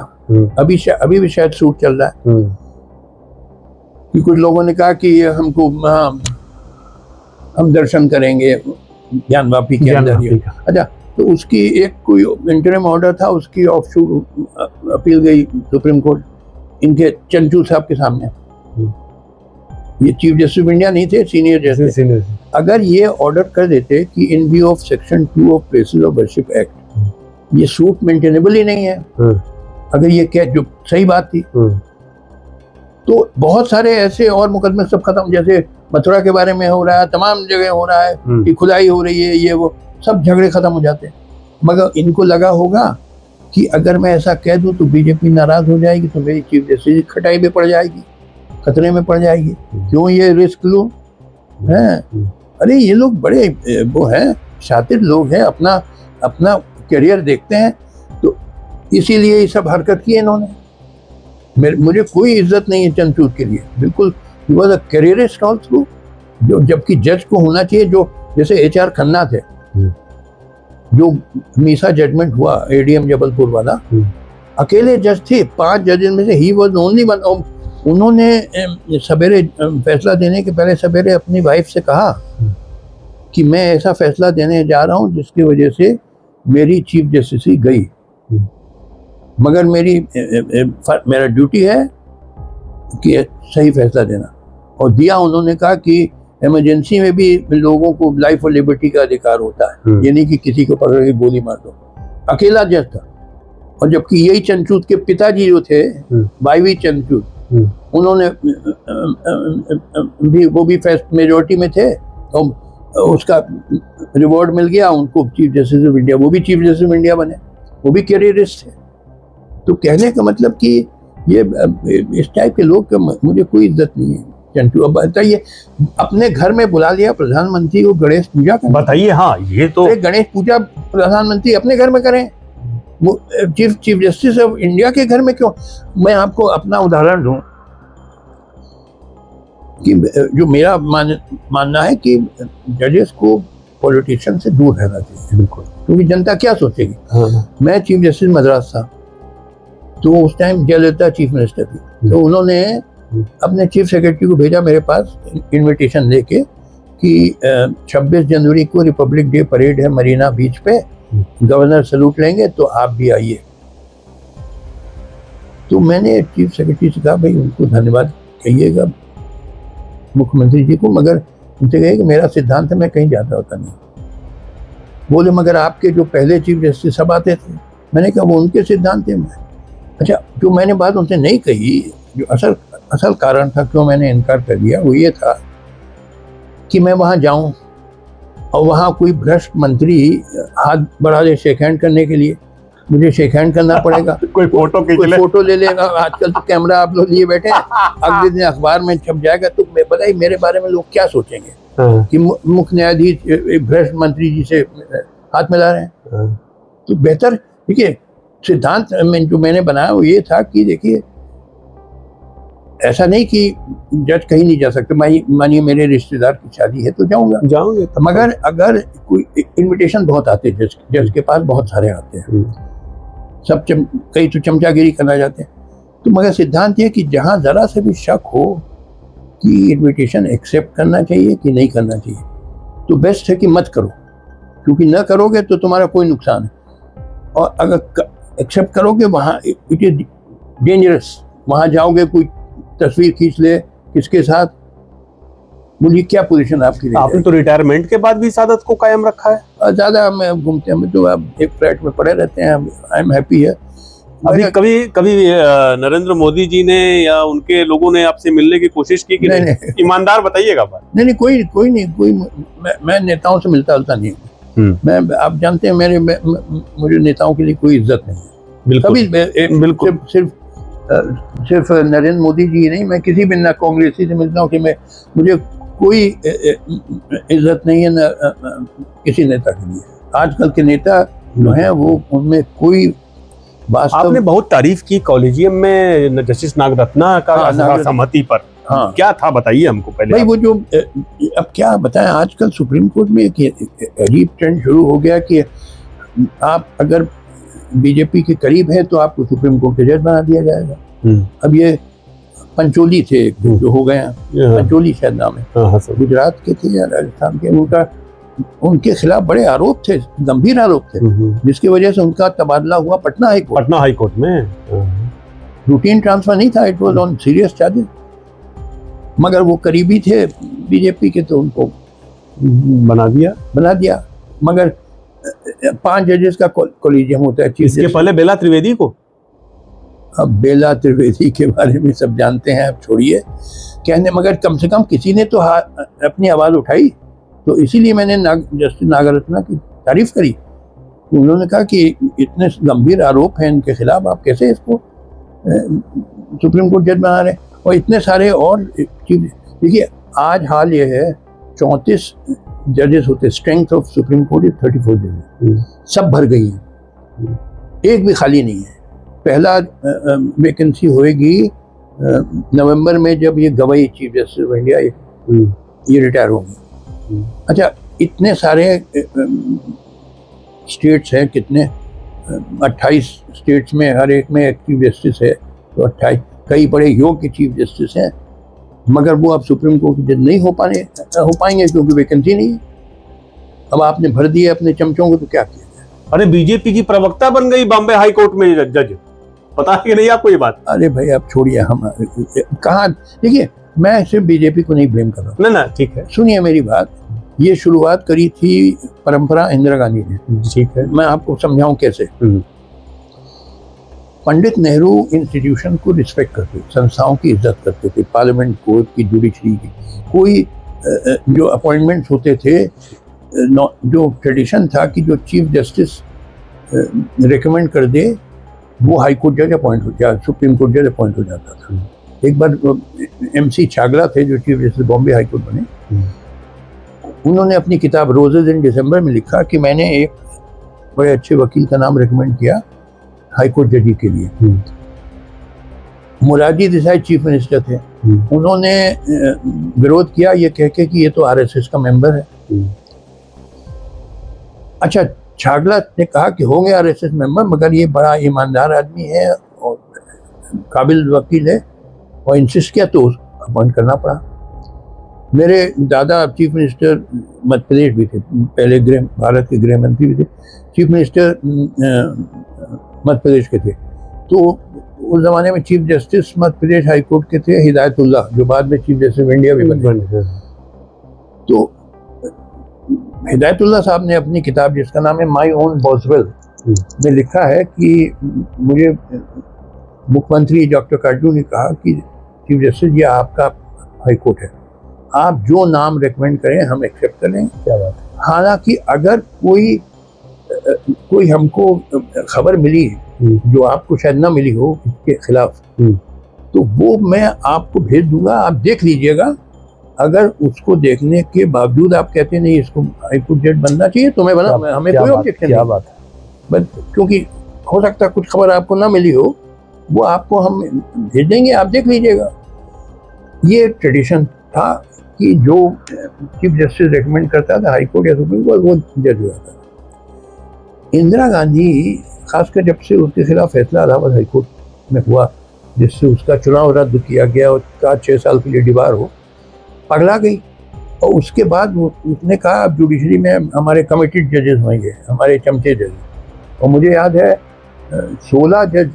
S1: अभी भी शायद सूट चल रहा है कि कुछ लोगों ने कहा कि हमको हम दर्शन करेंगे ज्ञानवापी के अंदर। अच्छा, तो उसकी एक कोई इंटरिम ऑर्डर था, उसकी ऑफशूट अपील गई सुप्रीम कोर्ट इनके चंचू साहब के सामने। ये चीफ जस्टिस ऑफ इंडिया नहीं थे, सीनियर जस्टिस। अगर ये ऑर्डर कर देते कि इन view of section 2 of places of worship act, ये सूट मेंटेनेबल ही नहीं है। अगर ये क्या जो सही बात थी, तो बहुत सारे ऐसे और मुकदमे सब खत्म, जैसे मथुरा के बारे में हो रहा है, तमाम जगह हो रहा है कि खुदाई हो रही है, ये वो सब झगड़े खत्म हो जाते हैं। मगर इनको लगा होगा कि अगर मैं ऐसा कह दूं तो बीजेपी नाराज हो जाएगी, तो मेरी चीफ जस्टिस खटाई में पड़ जाएगी, खतरे में पड़ जाएगी, क्यों ये रिस्क लूं? हैं? अरे ये लोग बड़े वो हैं, शातिर लोग हैं, अपना करियर देखते हैं, तो इसीलिए ये सब हरकत की इन्होंने। मुझे कोई इज्जत नहीं है चंद्रचूड़ के लिए, बिल्कुल। He was a careerist all through, जो जबकि जज को होना चाहिए जो जैसे HR खन्ना थे, जो मीसा जजमेंट हुआ ADM जबलपुर वाला, अकेले जज थे 5 जजेस में से, ही वॉज ओनली वन। उन्होंने सवेरे फैसला देने के पहले सवेरे अपनी वाइफ से कहा कि मैं ऐसा फैसला देने जा रहा हूं जिसकी वजह से मेरी चीफ जस्टिस ही गई, मगर मेरा ड्यूटी है कि सही फैसला देना। और दिया। उन्होंने कहा कि इमरजेंसी में भी लोगों को लाइफ और लिबर्टी का अधिकार होता है, ये नहीं कि किसी को पकड़ के गोली मार दो। अकेला जज था। और जबकि यही चंद्रचूड़ के पिताजी जो थे, भाई चंद्रचूड़, उन्होंने भी वो भी फर्स्ट मेजोरिटी में थे, और उसका रिवॉर्ड मिल गया उनको, चीफ जस्टिस ऑफ इंडिया। वो भी चीफ जस्टिस ऑफ इंडिया बने, वो भी कैरियरिस्ट थे। तो कहने का मतलब कि ये इस टाइप के लोग का मुझे कोई इज्जत नहीं है। चंटू, अब बताइए, अपने घर में बुला लिया प्रधानमंत्री को गणेश पूजा करने।
S2: बताइए, हाँ ये तो
S1: गणेश पूजा प्रधानमंत्री अपने घर में करें, वो चीफ जस्टिस ऑफ इंडिया के घर में क्यों? मैं आपको अपना उदाहरण दूं कि जो मेरा मानना है कि जजेस को पॉलिटिशियन से दूर रहना चाहिए, बिल्कुल, क्योंकि जनता क्या सोचेगी। मैं चीफ जस्टिस मद्रास था, तो उस टाइम जयललिता चीफ मिनिस्टर थी, तो उन्होंने अपने चीफ सेक्रेटरी को भेजा मेरे पास इनविटेशन लेके कि 26 जनवरी को रिपब्लिक डे परेड है मरीना बीच पे, गवर्नर सैल्यूट लेंगे तो आप भी आइए। तो मैंने चीफ सेक्रेटरी से कहा, भाई उनको धन्यवाद कहिएगा मुख्यमंत्री जी को, मगर उनसे कहिए कि मेरा सिद्धांत है, मैं कहीं जाता होता नहीं। बोले मगर आपके जो पहले चीफ जस्टिस सब आते थे। मैंने कहा वो उनके सिद्धांत है। अच्छा, जो मैंने बात उनसे नहीं कही, जो असल कारण था क्यों मैंने इनकार कर दिया, वो ये था कि मैं वहाँ जाऊँ और वहाँ कोई भ्रष्ट मंत्री हाथ बढ़ा दे शेक हैंड करने के लिए, मुझे शेक हैंड करना पड़ेगा।
S2: कोई फोटो
S1: ले लेगा। आजकल तो कैमरा आप लोग लिए बैठे हैं, अगले दिन अखबार में छप जाएगा, तो बताइए मेरे बारे में लोग क्या सोचेंगे कि मुख्य न्यायाधीश भ्रष्ट मंत्री जी से हाथ मिला रहे हैं। तो बेहतर, देखिए, सिद्धांत में जो मैंने बनाया वो ये था कि देखिए, ऐसा नहीं कि जज कहीं नहीं जा सकते। मानिए मेरे रिश्तेदार की शादी है तो जाऊंगे, मगर अगर कोई इनविटेशन बहुत आते हैं, जज के पास बहुत सारे आते हैं, सब कई तो चमचागिरी करना चाहते हैं। तो मगर सिद्धांत ये कि जहाँ जरा से भी शक हो कि इनविटेशन एक्सेप्ट करना चाहिए कि नहीं करना चाहिए, तो बेस्ट है कि मत करो, क्योंकि न करोगे तो तुम्हारा कोई नुकसान है। और अगर एक्सेप्ट करोगे, वहाँ इट इज डेंजरस। वहाँ जाओगे, कोई तस्वीर खींच ले किसके साथ, बोलिए क्या पोजीशन आपकी।
S2: आपने तो रिटायरमेंट के बाद भी इस आदत को कायम रखा है।
S1: ज्यादा हम घूमते हैं, तो अब एक फ्लैट में पड़े रहते हैं, आई एम हैप्पी है।
S2: अभी कभी नरेंद्र मोदी जी ने या उनके लोगों ने आपसे मिलने की कोशिश की कि नहीं? ईमानदार बताइएगा बात।
S1: नहीं, कोई मैं नेताओं से मिलता जुलता नहीं हूँ। मैं, आप जानते हैं, मुझे नेताओं के लिए कोई इज्जत नहीं है। बिल्कुल। सिर्फ नरेंद्र मोदी जी नहीं, मैं किसी भी ना कांग्रेसी से मिलता हूँ कि मुझे कोई इज्जत नहीं है न किसी नेता के लिए। आजकल के नेता जो हैं वो, उनमें कोई वास्तव।
S2: आपने बहुत तारीफ की कॉलेजियम में जस्टिस नागरत्ना का सहमति पर। हाँ, क्या था बताइए हमको पहले।
S1: भाई वो जो, अब क्या बताएं, आजकल सुप्रीम कोर्ट में एक अजीब ट्रेंड शुरू हो गया कि आप अगर बीजेपी के करीब है तो आपको सुप्रीम कोर्ट के जज बना दिया जाएगा। अब ये पंचोली थे जो हो गए, पंचोली शायद नाम है, गुजरात के थे या राजस्थान के, उनके खिलाफ बड़े आरोप थे, गंभीर आरोप थे, जिसकी वजह से उनका तबादला हुआ पटना हाई कोर्ट में। रूटीन ट्रांसफर नहीं था, it was on serious charges. मगर वो करीबी थे बीजेपी के, तो उनको
S2: बना दिया।
S1: मगर 5 जजेस का कॉलेजियम होता है।
S2: इसके पहले बेला त्रिवेदी को,
S1: अब बेला त्रिवेदी के बारे में सब जानते हैं, अब छोड़िए कहने, मगर कम से कम किसी ने तो अपनी आवाज़ उठाई। तो इसीलिए मैंने जस्टिस नागरत्ना की तारीफ करी। उन्होंने कहा कि इतने गंभीर आरोप हैं इनके खिलाफ, आप कैसे इसको सुप्रीम कोर्ट जज बना रहे हैं। और इतने सारे और चीज़, देखिए आज हाल ये है, 34 जजेस होते, स्ट्रेंथ ऑफ सुप्रीम कोर्ट 34 जजेस, सब भर गई हैं, एक भी खाली नहीं है। पहला वैकेंसी होएगी नवंबर में, जब ये Gavai chief justice of India ये रिटायर होंगे। अच्छा, इतने सारे स्टेट्स हैं, कितने 28 स्टेट्स में हर एक में एक चीफ जस्टिस है, तो 28 कई बड़े योग्य चीफ जस्टिस हैं, मगर वो अब सुप्रीम कोर्ट के जज नहीं हो पाएंगे क्योंकि वैकेंसी नहीं है। अब आपने भर दिए अपने चमचों को, तो क्या किया जाए?
S2: अरे बीजेपी की प्रवक्ता बन गई बॉम्बे हाई कोर्ट में जज, पता है कि नहीं आपको ये बात?
S1: अरे भाई आप छोड़िए, हम कहाँ, देखिए मैं सिर्फ बीजेपी को नहीं ब्लेम कर रहा हूँ।
S2: ना ठीक है,
S1: सुनिए मेरी बात, ये शुरुआत करी थी परंपरा इंदिरा गांधी ने।
S2: ठीक है,
S1: मैं आपको समझाऊं कैसे। पंडित नेहरू इंस्टीट्यूशन को रिस्पेक्ट करते थे, संस्थाओं की इज्जत करते थे, पार्लियामेंट कोर्ट की, जुडिशरी की, कोई जो अपॉइंटमेंट्स होते थे, जो ट्रेडिशन था कि जो चीफ जस्टिस रिकमेंड कर दे वो हाई कोर्ट जज अपॉइंट हो जाता, सुप्रीम कोर्ट जज अपॉइंट हो जाता था। एक बार MC छागला थे जो chief justice Bombay high court बने, उन्होंने अपनी किताब रोजेज इन दिसंबर में लिखा कि मैंने एक बड़े अच्छे वकील का नाम रिकमेंड किया हाई कोर्ट जजी के लिए। मोरारजी देसाई चीफ मिनिस्टर थे, उन्होंने विरोध किया ये कह के कि ये तो RSS का मेंबर है। अच्छा, छागला ने कहा कि होंगे RSS मेंबर, मगर ये बड़ा ईमानदार आदमी है और काबिल वकील है, और इंसिस्ट किया तो अपॉइंट करना पड़ा। मेरे दादा चीफ मिनिस्टर मध्य प्रदेश भी थे, पहले भारत के गृह मंत्री भी थे, चीफ मिनिस्टर मध्य प्रदेश के थे। तो उस जमाने में chief justice Madhya Pradesh high court के थे हिदायतुल्लाह, जो बाद में चीफ जस्टिस ऑफ इंडिया भी बने। तो हिदायतुल्लाह साहब ने अपनी किताब जिसका नाम है माई ओन बॉसवेल में लिखा है कि मुझे मुख्यमंत्री डॉक्टर काटजू ने कहा कि चीफ जस्टिस ये आपका हाई कोर्ट है, आप जो नाम रेकमेंड करें हम एक्सेप्ट करें। क्या बात है। हालांकि अगर कोई हमको खबर मिली जो आपको शायद ना मिली हो इसके खिलाफ, तो वो मैं आपको भेज दूंगा, आप देख लीजिएगा। अगर उसको देखने के बावजूद आप कहते नहीं इसको हाई कोर्ट जज बनना चाहिए, तो मैं बना, हमें कोई ऑब्जेक्शन नहीं। क्या बात है। बस क्योंकि हो सकता है कुछ खबर आपको ना मिली हो, वो आपको हम भेज देंगे, आप देख लीजिएगा। ये ट्रेडिशन था कि जो चीफ जस्टिस रेकमेंड करता था हाई कोर्ट या सुप्रीम कोर्ट, वो जज हुआ था। इंदिरा गांधी खासकर जब से उसके खिलाफ फैसला इलाहाबाद हाई कोर्ट में हुआ, जिससे उसका चुनाव रद्द किया गया और 6 साल के लिए डिबार हो, पगला गई। और उसके बाद उसने कहा अब जुडिशरी में हमारे कमिटेड जजेस होंगे, हमारे चमचे जज। और मुझे याद है 16 जज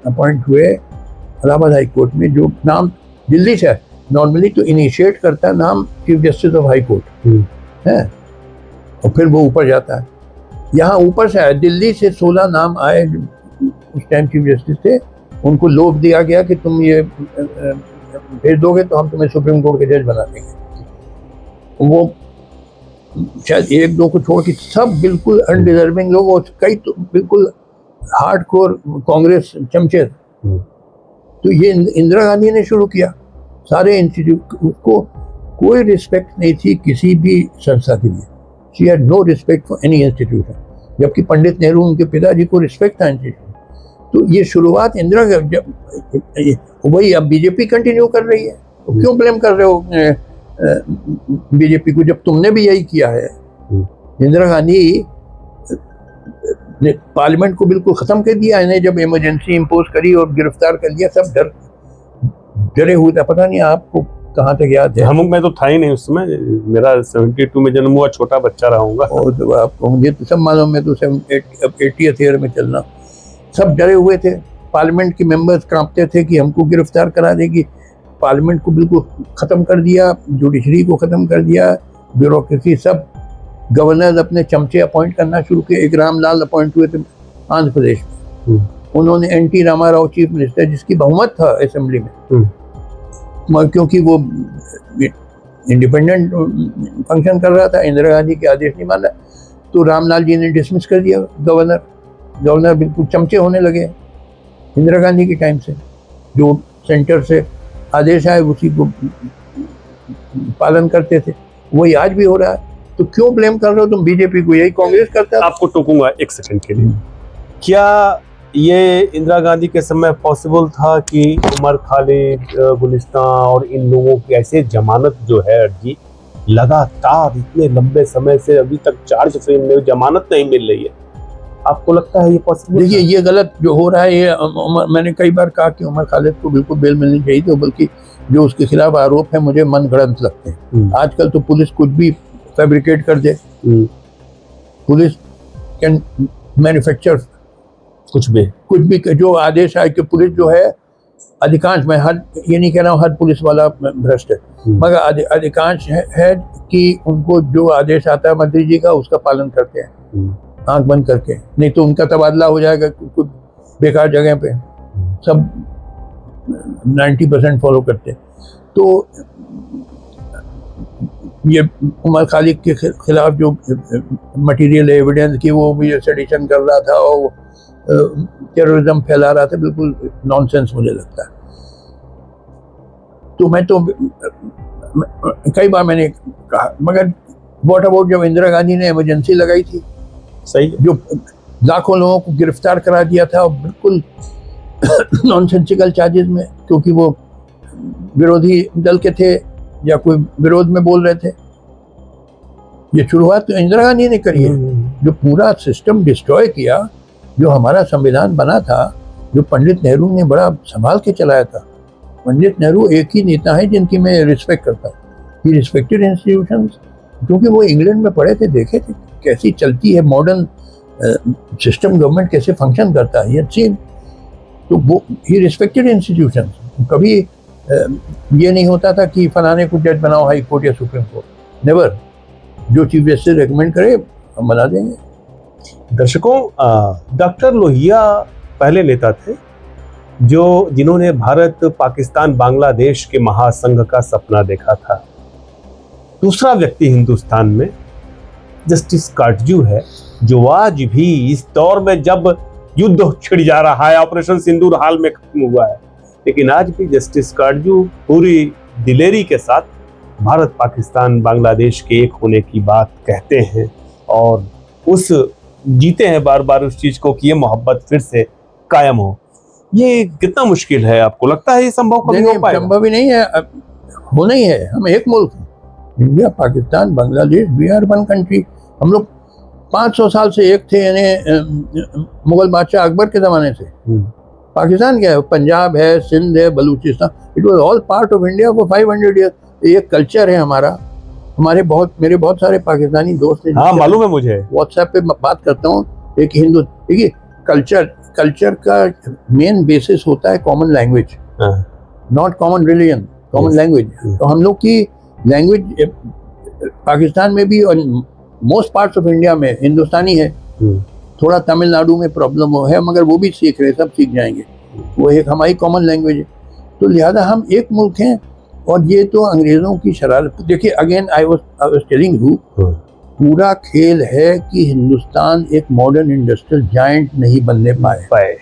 S1: अपॉइंट हुए इलाहाबाद हाई कोर्ट में, जो नाम दिल्ली से है। नॉर्मली तो इनिशिएट करता है नाम chief justice of high court है, और फिर वो ऊपर जाता है। यहाँ ऊपर से आया, दिल्ली से 16 नाम आए, उस टाइम चीफ जस्टिस थे, उनको लोभ दिया गया कि तुम ये भेज दोगे तो हम तुम्हें सुप्रीम कोर्ट के जज बना देंगे। वो शायद 1-2 को छोड़ के सब बिल्कुल अनडिजर्विंग लोग, और कई तो बिल्कुल हार्डकोर कांग्रेस चमचे। तो ये इंदिरा गांधी ने शुरू किया सारे इंस्टीट्यूट, उसको कोई रिस्पेक्ट नहीं थी किसी भी संस्था के लिए। She had no respect for any institution, जबकि पंडित नेहरू उनके पिताजी को रिस्पेक्ट था इंस्टीट्यूशन। तो ये शुरुआत इंदिरा, वही अब बीजेपी कंटिन्यू कर रही है। तो क्यों ब्लेम कर रहे हो बीजेपी को, जब तुमने भी यही किया है। इंदिरा गांधी ने पार्लियामेंट को बिल्कुल खत्म कर दिया, इन्हें जब इमरजेंसी इम्पोज करी और गिरफ्तार कर लिया, सब डरे हुए था। पता नहीं आपको कहाँ तक याद है?
S2: मैं तो था ही नहीं उस समय, मेरा 72 में जन्म हुआ, छोटा बच्चा रहा हूँगा।
S1: और तो आपको मुझे तो सब मालूम है, तो 80th ईयर में चलना, सब डरे हुए थे। पार्लियामेंट के मेंबर्स कांपते थे कि हमको गिरफ्तार करा देगी। पार्लियामेंट को बिल्कुल ख़त्म कर दिया, जुडिशरी को ख़त्म कर दिया, ब्यूरोक्रेसी सब। गवर्नर अपने चमचे अपॉइंट करना शुरू किए। एक रामलाल अपॉइंट हुए थे आंध्र प्रदेश में, उन्होंने NT रामाराव चीफ मिनिस्टर, जिसकी बहुमत था असेंबली में, क्योंकि वो इंडिपेंडेंट फंक्शन कर रहा था, इंदिरा गांधी के आदेश नहीं मान रहा, तो रामलाल जी ने डिसमिस कर दिया गवर्नर बिल्कुल चमचे होने लगे इंदिरा गांधी के टाइम से। जो सेंटर से आदेश आए उसी को पालन करते थे, वही आज भी हो रहा है। तो क्यों ब्लेम कर रहे हो तुम बीजेपी को? यही कांग्रेस करता है।
S2: आपको टोकूंगा 1 सेकंड के लिए। क्या ये इंदिरा गांधी के समय पॉसिबल था कि उमर खालिद, गुलिस्तान और इन लोगों की ऐसे जमानत जो है अर्जी लगातार इतने लंबे समय से अभी तक चार्ज फ्रेम में जमानत नहीं मिल रही है, आपको लगता है ये पॉसिबल?
S1: देखिए, ये गलत जो हो रहा है, ये मैंने कई बार कहा कि उमर खालिद को बिल्कुल बेल मिलनी चाहिए थी, बल्कि जो उसके खिलाफ आरोप है मुझे मनगढ़ंत लगते हैं। आजकल तो पुलिस कुछ भी फैब्रिकेट कर दे, पुलिस कैन मैन्युफैक्चर कुछ भी जो आदेश आए कि पुलिस जो है अधिकांश, मैं हर ये नहीं कह रहा हूँ हर पुलिस वाला भ्रष्ट है, मगर अधिकांश है कि उनको जो आदेश आता है मंत्री जी का उसका पालन करते हैं आंख बंद करके, नहीं तो उनका तबादला हो जाएगा कुछ बेकार जगह पे। सब 90% फॉलो करते हैं। तो ये उमर खालिद के खिलाफ जो मटेरियल एविडेंस की वो भी सेडिशन कर रहा था और टेररिज्म फैला रहा था, बिल्कुल नॉनसेंस मुझे लगता है। तो मैं तो कई बार मैंने कहा, मगर व्हाट अबाउट जब इंदिरा गांधी ने इमरजेंसी लगाई थी,
S2: सही,
S1: जो लाखों लोगों को गिरफ्तार करा दिया था और बिल्कुल नॉनसेंसिकल चार्जेस में, क्योंकि वो विरोधी दल के थे या कोई विरोध में बोल रहे थे। ये शुरुआत तो इंदिरा गांधी ने करी है, जो पूरा सिस्टम डिस्ट्रॉय किया, जो हमारा संविधान बना था, जो पंडित नेहरू ने बड़ा संभाल के चलाया था। पंडित नेहरू एक ही नेता है जिनकी मैं रिस्पेक्ट करता हूँ। ही रिस्पेक्टेड इंस्टीट्यूशंस, क्योंकि वो इंग्लैंड में पढ़े थे, देखे थे कैसी चलती है मॉडर्न सिस्टम, गवर्नमेंट कैसे फंक्शन करता है, ये अच्छी। तो वो ही रिस्पेक्टेड इंस्टीट्यूशंस। कभी ये नहीं होता था कि फलाने को जज बनाओ हाई कोर्ट या सुप्रीम कोर्ट, नेवर। जो चीफ जस्टिस रेकमेंड करे हम बना देंगे।
S2: दर्शकों, डॉक्टर लोहिया पहले नेता थे जिन्होंने भारत पाकिस्तान बांग्लादेश के महासंघ का सपना देखा था। दूसरा व्यक्ति हिंदुस्तान में जस्टिस काटजू है, जो आज भी इस दौर में जब युद्ध छिड़ जा रहा है, ऑपरेशन सिंदूर हाल में खत्म हुआ है, लेकिन आज भी जस्टिस काटजू पूरी दिलेरी के साथ भारत पाकिस्तान बांग्लादेश के एक होने की बात कहते हैं और उस जीते हैं बार बार उस चीज को कि ये मोहब्बत फिर से कायम हो। ये कितना मुश्किल है, आपको लगता है ये संभव कभी हो पाएगा?
S1: संभव ही नहीं है, होना ही है। हम एक मुल्क हैं, India, Pakistan, Bangladesh, we are one country. हम लोग 500 साल से एक थे, यानी मुगल बादशाह अकबर के जमाने से। पाकिस्तान क्या है? पंजाब है, सिंध है, Balochistan, it was all part of India for 500 year. ये कल्चर है हमारा। मेरे बहुत सारे पाकिस्तानी दोस्त हैं।
S2: हाँ, मालूम है मुझे।
S1: व्हाट्सएप पे बात करता हूँ। एक हिंदू, देखिए कल्चर का मेन बेसिस होता है common language, not common religion, common language. तो हम लोग की लैंग्वेज पाकिस्तान में भी और मोस्ट पार्ट्स ऑफ इंडिया में हिंदुस्तानी है। थोड़ा तमिलनाडु में प्रॉब्लम है, मगर वो भी सीख रहे, सब सीख जाएंगे। वो एक हमारी कॉमन लैंग्वेज है। तो लिहाजा हम एक मुल्क हैं। और ये तो अंग्रेजों की शरारत। देखिए, again I was telling you, पूरा खेल है कि हिंदुस्तान एक मॉडर्न इंडस्ट्रियल जायंट नहीं बनने पाए।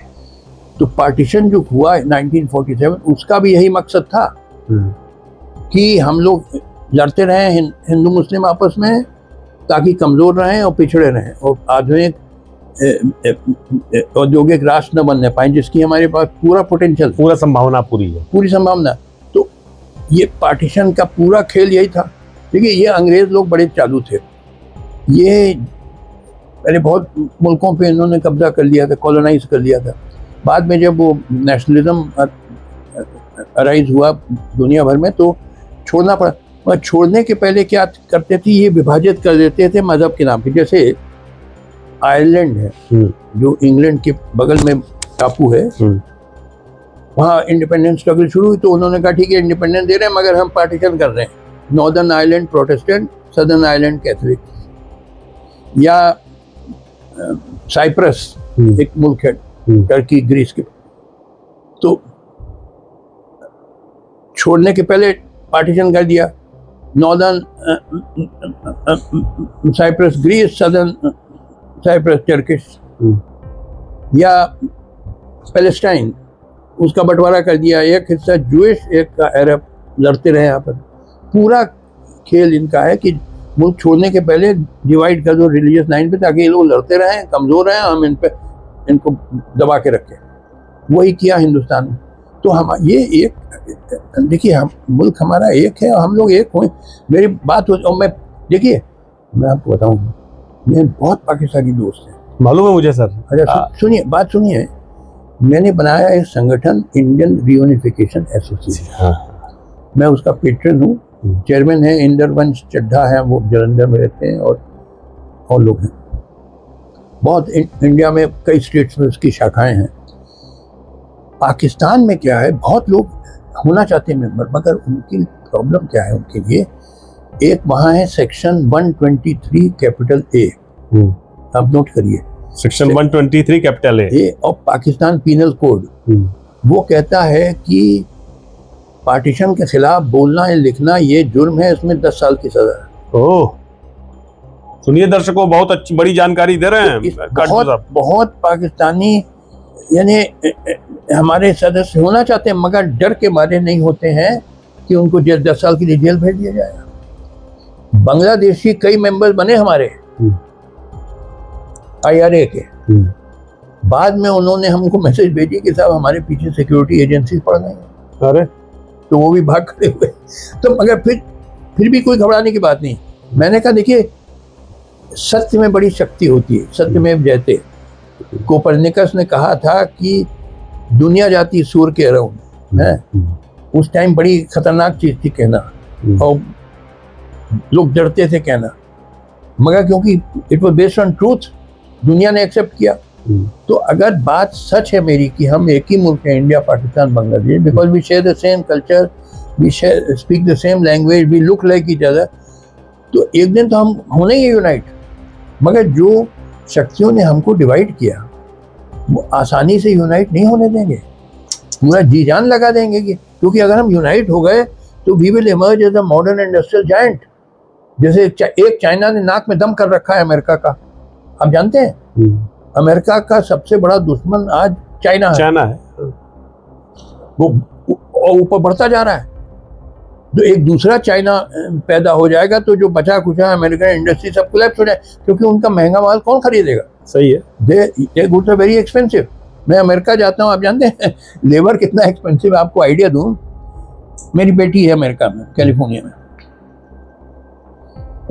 S1: तो पार्टीशन जो हुआ 1947, उसका भी यही मकसद था कि हम लोग लड़ते रहें हिंदू मुस्लिम आपस में, ताकि कमजोर रहें और पिछड़े रहें और आधुनिक औद्योगिक राष्ट्र न बनने पाए, जिसकी हमारे पास पूरा पोटेंशियल,
S2: पूरी संभावना।
S1: तो ये पार्टीशन का पूरा खेल यही था। देखिए, ये अंग्रेज लोग बड़े चालू थे। ये पहले बहुत मुल्कों पे इन्होंने कब्जा कर लिया था, कॉलोनाइज कर लिया था। बाद में जब वो नेशनलिज्म अराइज हुआ दुनिया भर में, तो छोड़ना पड़ा। और छोड़ने के पहले क्या करते थे, ये विभाजित कर देते थे मजहब के नाम पे। जैसे आयरलैंड है, जो इंग्लैंड के बगल में टापू है, वहाँ इंडिपेंडेंस स्ट्रगल शुरू हुई। तो उन्होंने कहा ठीक है, इंडिपेंडेंस दे रहे हैं, मगर हम पार्टीशन कर रहे हैं। Northern Ireland Protestant, southern Ireland Catholic. या साइप्रस एक मुल्क है, टर्की, ग्रीस के। तो छोड़ने के पहले पार्टीशन कर दिया। Northern Cyprus Greece, southern Cyprus Turkish. या पैलेस्टाइन, उसका बंटवारा कर दिया। एक हिस्सा जूइश, एक का अरब, लड़ते रहे यहाँ पर। पूरा खेल इनका है कि मुल्क छोड़ने के पहले डिवाइड कर दो रिलीजियस लाइन पे, ताकि ये लोग लड़ते रहें, कमजोर रहें, हम इन पे इनको दबा के रखें। वही किया हिंदुस्तान में। तो हम ये एक देखिए, हम मुल्क हमारा एक है और हम लोग एक हुए। मेरी बात हो, और मैं देखिए मैं आपको बताऊं, मेरे बहुत पाकिस्तानी दोस्त हैं।
S2: मालूम है मुझे सर।
S1: अच्छा सुनिए, बात सुनिए। मैंने बनाया एक संगठन इंडियन रियूनिफिकेशन एसोसिएशन।
S2: हाँ।
S1: मैं उसका पेट्रन हूँ। चेयरमैन है इंदरवंश चड्ढा है, वो जलंधर में रहते हैं, और लोग हैं बहुत। इंडिया में कई स्टेट्स में उसकी शाखाएं हैं। पाकिस्तान में क्या है, बहुत लोग होना चाहते हैं मेंबर, मगर उनकी प्रॉब्लम क्या है उनके लिए, एक वहाँ है सेक्शन 123 कैपिटल ए, आप नोट करिए,
S2: section 123 capital
S1: A of Pakistan penal code. वो कहता है कि पार्टीशन के खिलाफ बोलना या लिखना ये जुर्म है, इसमें 10 साल की सजा है।
S2: ओह, सुनिए दर्शकों, बहुत अच्छी बड़ी जानकारी दे रहे हैं।
S1: बहुत पाकिस्तानी यानी हमारे सदस्य होना चाहते हैं, मगर डर के मारे नहीं होते हैं कि उनको 10 साल के लिए जेल भेज दिया जाएगा। बांग्लादेशी कई मेंबर बने हमारे IRA के। बाद में उन्होंने हमको मैसेज भेजी कि साहब हमारे पीछे सिक्योरिटी एजेंसी पड़ गई है।
S2: अरे,
S1: तो वो भी भाग खड़े हुए। तो मगर फिर भी कोई घबराने की बात नहीं। मैंने कहा देखिए, सत्य में बड़ी शक्ति होती है, सत्य में जयते। कोपरनिकस ने कहा था कि दुनिया जाती सूर्य के अराउंड है। उस टाइम बड़ी खतरनाक चीज थी कहना, और लोग डरते थे कहना, मगर क्योंकि it was based on truth, दुनिया ने एक्सेप्ट किया। तो अगर बात सच है मेरी कि हम एक ही मुल्क है, India Pakistan Bangladesh, because we share the same culture, we speak the same language, we look like each other, तो एक दिन तो हम होने ही यूनाइट। मगर जो शक्तियों ने हमको डिवाइड किया, वो आसानी से यूनाइट नहीं होने देंगे, पूरा जी जान लगा देंगे क्योंकि अगर हम यूनाइट हो गए तो we will emerge as a modern industrial giant. जैसे एक चाइना ने नाक में दम कर रखा है अमेरिका का, आप जानते हैं? अमेरिका का सबसे बड़ा दुश्मन आज चाइना है। वो ऊपर बढ़ता जा रहा है। तो एक दूसरा चाइना पैदा हो जाएगा तो जो बचा कुचा अमेरिकन इंडस्ट्री सब कोलैप्स हो जाए, क्योंकि उनका महंगा माल कौन खरीदेगा?
S2: सही है।
S1: दे गुड्स आर वेरी एक्सपेंसिव। मैं अमेरिका जाता हूँ, आप जानते हैं लेबर कितना एक्सपेंसिव है। आपको आइडिया दूं, मेरी बेटी है अमेरिका में, कैलिफोर्निया में,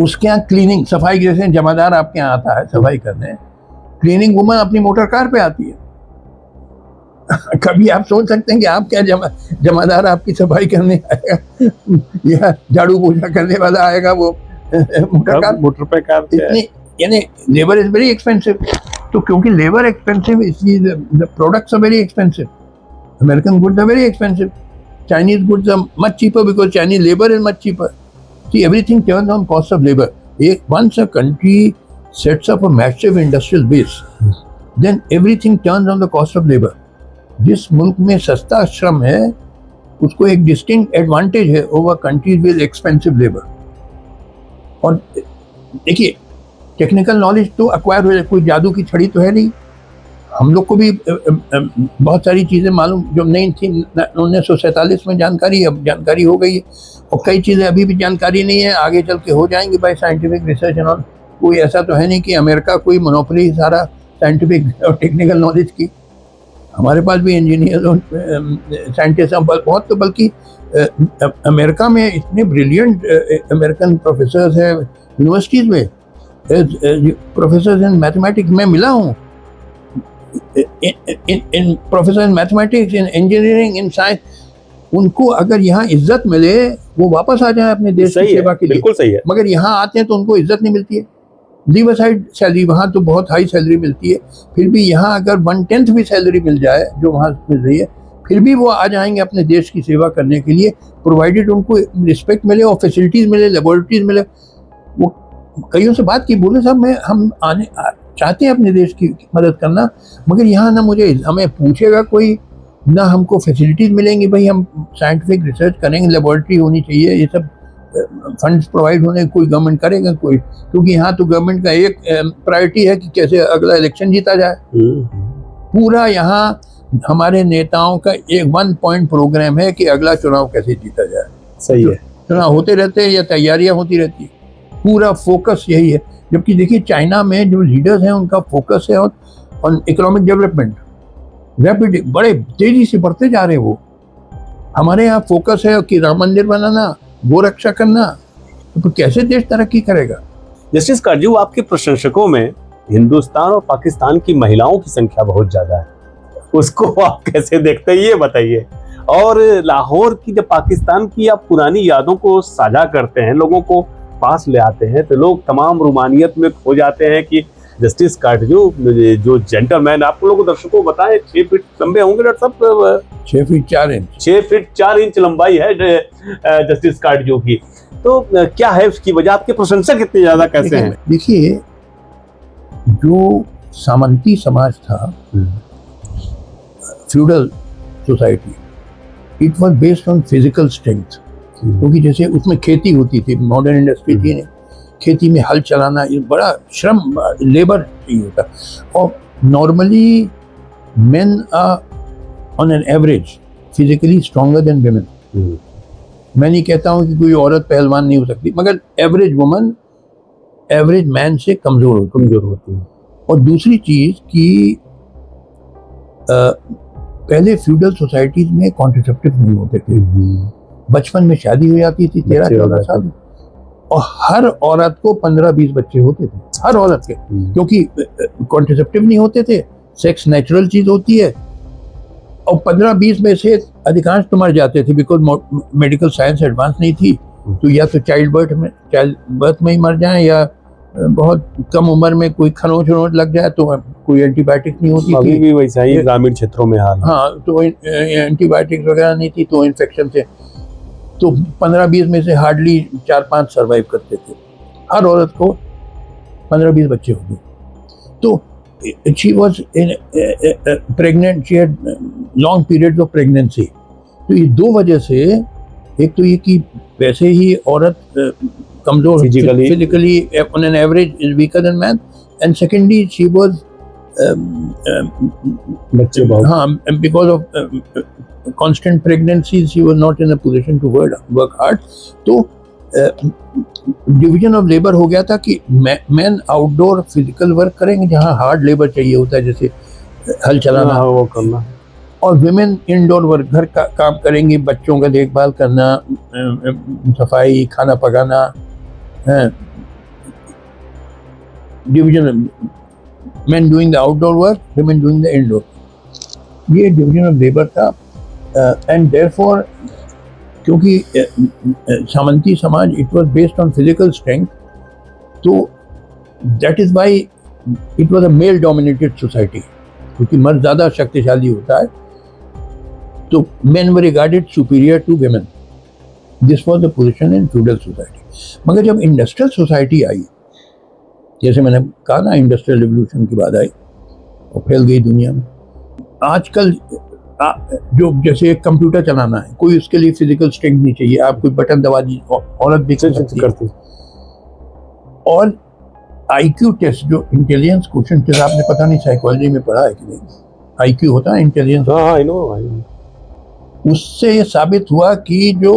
S1: उसके यहाँ क्लीनिंग सफाई, जैसे जमादार आपके यहाँ आता है सफाई करने, क्लीनिंग वुमन अपनी मोटर कार पे आती है। कभी आप सोच सकते हैं कि आप क्या जमादार आपकी सफाई करने आएगा या झाड़ू पोछा करने वाला आएगा वो मोटर पे कार? इतनी यानी लेबर इज वेरी एक्सपेंसिव। तो क्योंकि लेबर एक्सपेंसिव, इसलिए the products are very expensive. American goods are very expensive, Chinese goods are much cheaper because Chinese labour is much cheaper. See, everything turns on cost of labor. Once a country sets up a massive industrial base, then everything turns on the cost of labor. जिस मुल्क में सस्ता श्रम है, उसको एक distinct advantage है over countries with expensive labour. और देखिए, टेक्निकल नॉलेज तो अक्वायर हो जाए, कोई जादू की छड़ी तो है नहीं। हम लोग को भी बहुत सारी चीज़ें मालूम जो नहीं थी 1947 में जानकारी, अब जानकारी हो गई है, और कई चीज़ें अभी भी जानकारी नहीं है, आगे चल के हो जाएंगी bye scientific research and all. कोई ऐसा तो है नहीं कि अमेरिका कोई मोनोपोली सारा साइंटिफिक और टेक्निकल नॉलेज की। हमारे पास भी इंजीनियर और साइंटिस्ट बहुत, तो बल्कि अमेरिका में इतने ब्रिलियंट अमेरिकन प्रोफेसर्स हैं यूनिवर्सिटीज़ में, प्रोफेसर्स इन मैथमेटिक्स में मिला हूँ, in professor in mathematics, in engineering, in science. उनको अगर यहाँ इज्जत मिले, वो वापस आ जाए अपने देश की सेवा के लिए।
S2: बिल्कुल सही है।
S1: मगर यहाँ आते हैं तो उनको इज्जत नहीं मिलती है। लीव असाइड सैलरी, वहाँ तो बहुत हाई सैलरी मिलती है, फिर भी यहाँ अगर 1/10 भी सैलरी मिल जाए जो वहाँ मिल रही है, फिर भी वो आ जाएंगे अपने देश की सेवा करने के लिए, प्रोवाइडेड उनको रिस्पेक्ट मिले और फैसिलिटीज़ मिले, लेबोरेटरीज मिले। वो कईयों से बात की, बोले साहब हम आने चाहते हैं अपने देश की मदद करना, मगर यहाँ ना हमें पूछेगा कोई, ना हमको फैसिलिटीज़ मिलेंगी। भाई हम साइंटिफिक रिसर्च करेंगे, लेबोरेटरी होनी चाहिए, ये सब फंड्स प्रोवाइड होने, कोई गवर्नमेंट करेगा कोई? क्योंकि यहाँ तो गवर्नमेंट का एक प्रायोरिटी है कि कैसे अगला इलेक्शन जीता जाए। पूरा यहाँ हमारे नेताओं का एक 1 पॉइंट प्रोग्राम है कि अगला चुनाव कैसे जीता जाए।
S2: सही है।
S1: चुनाव होते रहते हैं या तैयारियां होती रहती है, पूरा फोकस यही है। जबकि देखिए चाइना में जो लीडर्स हैं उनका फोकस है ऑन इकोनॉमिक डेवलपमेंट, रैपिड, बड़े तेजी से बढ़ते जा रहे हैं वो। हमारे यहाँ फोकस है कि राम मंदिर बनाना, गो रक्षा करना, तो कैसे देश तरक्की करेगा?
S2: जस्टिस काटजू, आपके प्रशंसकों में हिंदुस्तान और पाकिस्तान की महिलाओं की संख्या बहुत ज्यादा है, उसको आप कैसे देखते हैं ये बताइए। और लाहौर की, जब पाकिस्तान की आप पुरानी यादों को साझा करते हैं, लोगों को पास ले आते हैं, तो लोग तमाम रुमानियत में खो जाते हैं कि जस्टिस काटजू जो जेंटलमैन, आप लोगों को दर्शकों को बताएं 6 फीट लंबे होंगे डॉक्टर साहब?
S1: 6 फीट 4 इंच।
S2: 6 फीट 4 इंच लंबाई है जस्टिस काटजू की। तो क्या है उसकी वजह? आपके प्रशंसक इतने ज्यादा कैसे हैं?
S1: देखिए, जो सामंती समाज था, feudal society, it was based on physical strength, क्योंकि जैसे उसमें खेती होती थी, मॉडर्न इंडस्ट्री थी, खेती में हल चलाना ये बड़ा श्रम, लेबर चाहिए होता। और normally men are on an average physically stronger than women. मैं नहीं कहता हूँ कि कोई औरत पहलवान नहीं हो सकती, मगर एवरेज वुमन एवरेज मैन से कमजोर होती है। और दूसरी चीज कि पहले फ्यूडल सोसाइटीज में कॉन्ट्रासेप्टिव नहीं होते थे, बचपन में शादी हो जाती थी 13-14 साल, और हर औरत को 15-20 बच्चे होते थे, हर औरत के, क्योंकि कॉन्ट्रासेप्टिव नहीं होते थे, सेक्स नेचुरल चीज होती है। और 15-20 में से अधिकांश तो मर जाते थे, बिकॉज मेडिकल साइंस एडवांस नहीं थी, तो या तो चाइल्ड बर्थ में ही मर जाए, या बहुत कम उम्र में कोई खरोंच लग जाए तो कोई एंटीबायोटिक नहीं होती
S2: अभी
S1: थी।
S2: भी वैसा ही ग्रामीण क्षेत्रों में हाल है।
S1: हाँ, तो एंटीबायोटिक्स वगैरह नहीं थी, तो इन्फेक्शन से तो 15-20 में से हार्डली 4-5 सर्वाइव करते थे। हर औरत को 15-20 बच्चे हो गए। तो she was pregnant, she had long periods of pregnancy. तो ये दो वजह से, एक तो ये कि वैसे ही औरत कमजोर physically on an average is weaker then man, and secondly she was
S2: बच्चे बहुत,
S1: हाँ, because of constant pregnancies, she was not in a position to work hard. तो डिवीजन ऑफ लेबर हो गया था कि मैन आउटडोर फिजिकल वर्क करेंगे जहाँ हार्ड लेबर चाहिए होता है, जैसे हल चलाना,
S2: वो करना, और
S1: विमेन इंडोर वर्क, घर का काम करेंगी, बच्चों का देखभाल करना, सफाई, खाना पकाना। Division, man doing the outdoor work, women doing the indoor, ये डिवीजन ऑफ लेबर था। एंड देयरफॉर, क्योंकि सामंती समाज it was based on physical strength, तो that is why it was a male dominated society, क्योंकि मर्द ज़्यादा शक्तिशाली होता है, तो men were regarded superior to women. This was the position in feudal society. मगर जब इंडस्ट्रियल सोसाइटी आई, जैसे मैंने कहा ना, इंडस्ट्रियल रिवोल्यूशन के बाद आई और फैल गई दुनिया में। आजकल जो जैसे एक कंप्यूटर चलाना है, कोई उसके लिए फिजिकल स्ट्रेंथ नहीं चाहिए, आप कोई बटन दबा दीजिए, औरत भी कर सकती है। और आईक्यू टेस्ट, जो इंटेलिजेंस क्वेश्चन टेस्ट, आपने पता नहीं साइकोलॉजी में पढ़ा है कि नहीं, आईक्यू होता है इंटेलिजेंस,
S2: आई नो,
S1: उससे ये साबित हुआ कि जो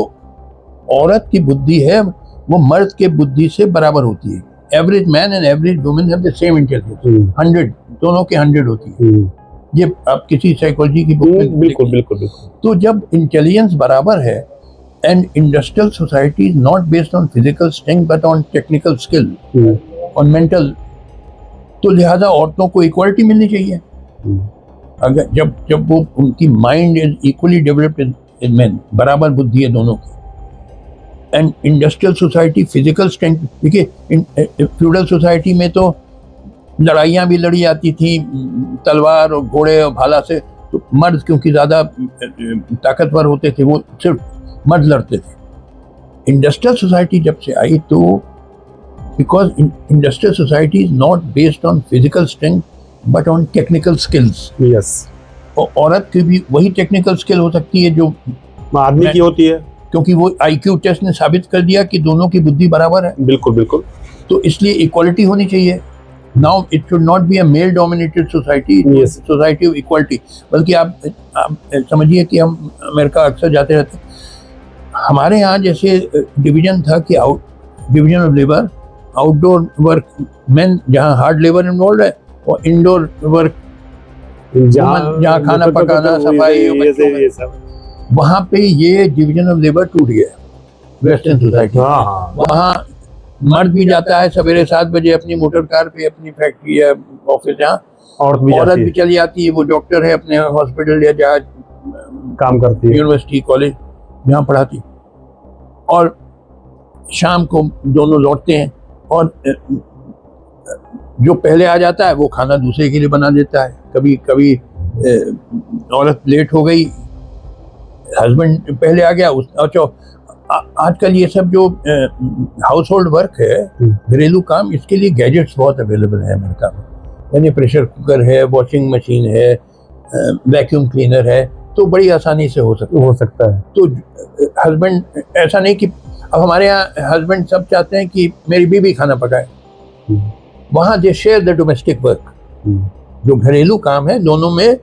S1: औरत की बुद्धि है वो मर्द के बुद्धि से बराबर होती है। Average man and average women have the same intelligence, 100, दोनों के 100 होती है। ये आप किसी साइकोलॉजी की बुक में
S2: बिल्कुल बिल्कुल।
S1: तो जब इंटेलिजेंस बराबर है, and industrial society is not based on physical strength but on technical skill, on mental, तो लिहाजा औरतों को इक्वालिटी मिलनी चाहिए। अगर जब वो उनकी mind is equally developed in main, बराबर बुद्धि है दोनों की, and industrial society physical strength. देखिए, फ्यूडल सोसाइटी में तो लड़ाइयाँ भी लड़ी जाती थी तलवार और घोड़े और भाला से, तो मर्द क्योंकि ज़्यादा ताकतवर होते थे, वो सिर्फ मर्द लड़ते थे। इंडस्ट्रियल सोसाइटी जब से आई, तो because industrial society is not based on physical strength but on technical skills.
S2: Yes,
S1: और औरत की भी वही टेक्निकल स्किल हो सकती है जो
S2: आदमी की होती है,
S1: क्योंकि वो आईक्यू टेस्ट ने साबित कर दिया कि दोनों की बुद्धि बराबर है।
S2: बिल्कुल बिल्कुल।
S1: तो इसलिए इक्वालिटी होनी चाहिए। Now it should not be a male dominated society, society of equality. बल्कि आप समझिए कि हम अमेरिका अक्सर जाते रहते हैं, हमारे यहाँ जैसे डिवीजन था कि division of labour, outdoor work main, जहाँ हार्ड लेबर इन्वॉल्व है, और इंडोर वर्क जहाँ खाना पकाना, सफाई, बच्चों
S2: ये सब।
S1: वहाँ पे ये डिवीजन ऑफ लेबर टूट गया वेस्टर्न सोसाइटी।
S2: हाँ
S1: वहाँ मर्द भी जाता है सवेरे 7 बजे अपनी मोटर कार पे अपनी फैक्ट्री या ऑफिस, जहाँ औरत भी चली जाती है, वो डॉक्टर है अपने हॉस्पिटल या जहाँ
S2: काम करती है,
S1: यूनिवर्सिटी कॉलेज जहाँ पढ़ाती, और शाम को दोनों लौटते हैं, और जो पहले आ जाता है वो खाना दूसरे के लिए बना देता है। कभी कभी औरत लेट हो गई, हस्बैंड पहले आ गया, अच्छा आजकल ये सब जो हाउस होल्ड वर्क है, घरेलू काम, इसके लिए गैजेट्स बहुत अवेलेबल है अमेरिका में, यानी प्रेशर कुकर है, वॉशिंग मशीन है, वैक्यूम क्लीनर है, तो बड़ी आसानी से हो सकता है। तो हस्बैंड, ऐसा नहीं कि अब हमारे यहाँ हस्बैंड सब चाहते हैं कि मेरी बीवी खाना पकाए, वहाँ दे शेयर द डोमेस्टिक वर्क, जो घरेलू काम है दोनों में।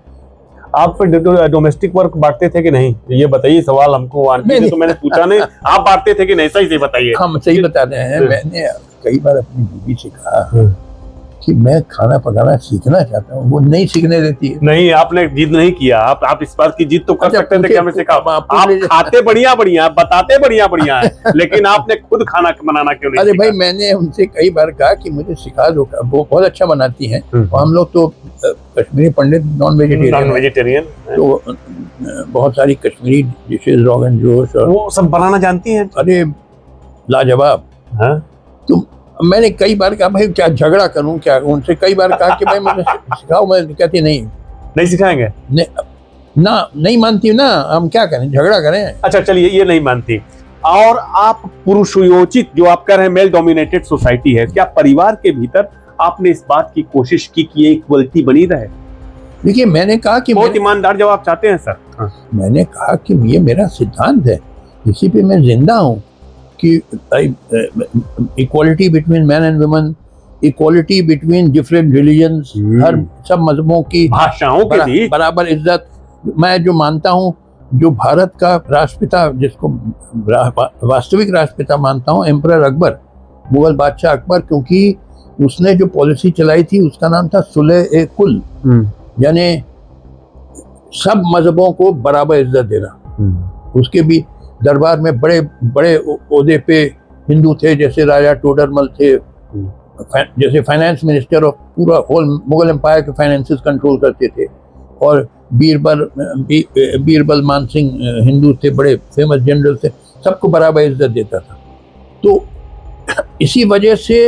S2: आप डोमेस्टिक वर्क बांटते थे कि नहीं, ये बताइए, सवाल हमको आंटी ने तो मैंने पूछा नहीं, आप बांटते थे कि नहीं, सही से बताइए।
S1: हम सही बता रहे हैं। मैंने कई बार अपनी बीवी से कहा कि मैं खाना पकाना सीखना चाहता हूँ, वो नहीं सीखने देती है।
S2: नहीं, आपने जिद नहीं किया, आप इस बात की जिद तो कर सकते थे कि हमें सिखाओ। आप खाते बढ़िया बढ़िया, बताते बढ़िया बढ़िया है, लेकिन आपने खुद खाना बनाना क्यों नहीं?
S1: अरे भाई, मैंने उनसे कई बार कहा कि मुझे सिखा दो, वो बहुत अच्छा बनाती हैं। हम लोग तो कश्मीरी पंडित नॉन वेजिटेरियन, तो बहुत सारी कश्मीरी डिशेज, रोगन जोश और
S2: वो सब बनाना जानती हैं।
S1: अरे लाजवाब। तो मैंने कई बार कहा भाई क्या झगड़ा करूं, क्या उनसे कई बार कहा कि भाई मुझे सिखाओ, मैं कहती नहीं
S2: सिखाएंगे,
S1: नहीं मानती ना, हम क्या करें, झगड़ा करें।
S2: अच्छा चलिए, ये नहीं मानती। और आप पुरुषोचित, जो आप कह रहे हैं मेल डोमिनेटेड सोसाइटी है, क्या परिवार के भीतर आपने इस बात की कोशिश की कि इक्वलिटी बनी रहे?
S1: देखिए, मैंने कहा कि
S2: बहुत ईमानदार जवाब चाहते हैं सर।
S1: मैंने कहा कि ये मेरा सिद्धांत है, इसी पे मैं जिंदा हूँ, कि equality between man and women, equality between different religions, हर सब मजहबों की
S2: भाषाओं के बीच
S1: बराबर इज्जत। मैं जो मानता हूँ, जो भारत का राष्ट्रपिता, जिसको वास्तविक राष्ट्रपिता मानता हूँ, एम्परर अकबर, मुगल बादशाह अकबर, क्योंकि उसने जो पॉलिसी चलाई थी उसका नाम था सुलह-ए-कुल, यानी सब मजहबों को बराबर इज्जत देना। उसके भी दरबार में बड़े बड़े ओहदे पे हिंदू थे, जैसे राजा टोडरमल थे, जैसे फाइनेंस मिनिस्टर ऑफ पूरा होल मुगल एम्पायर के फाइनेंसेस कंट्रोल करते थे, और बीरबल मान सिंह हिंदू थे, बड़े फेमस जनरल थे, सबको बराबर इज्जत देता था। तो इसी वजह से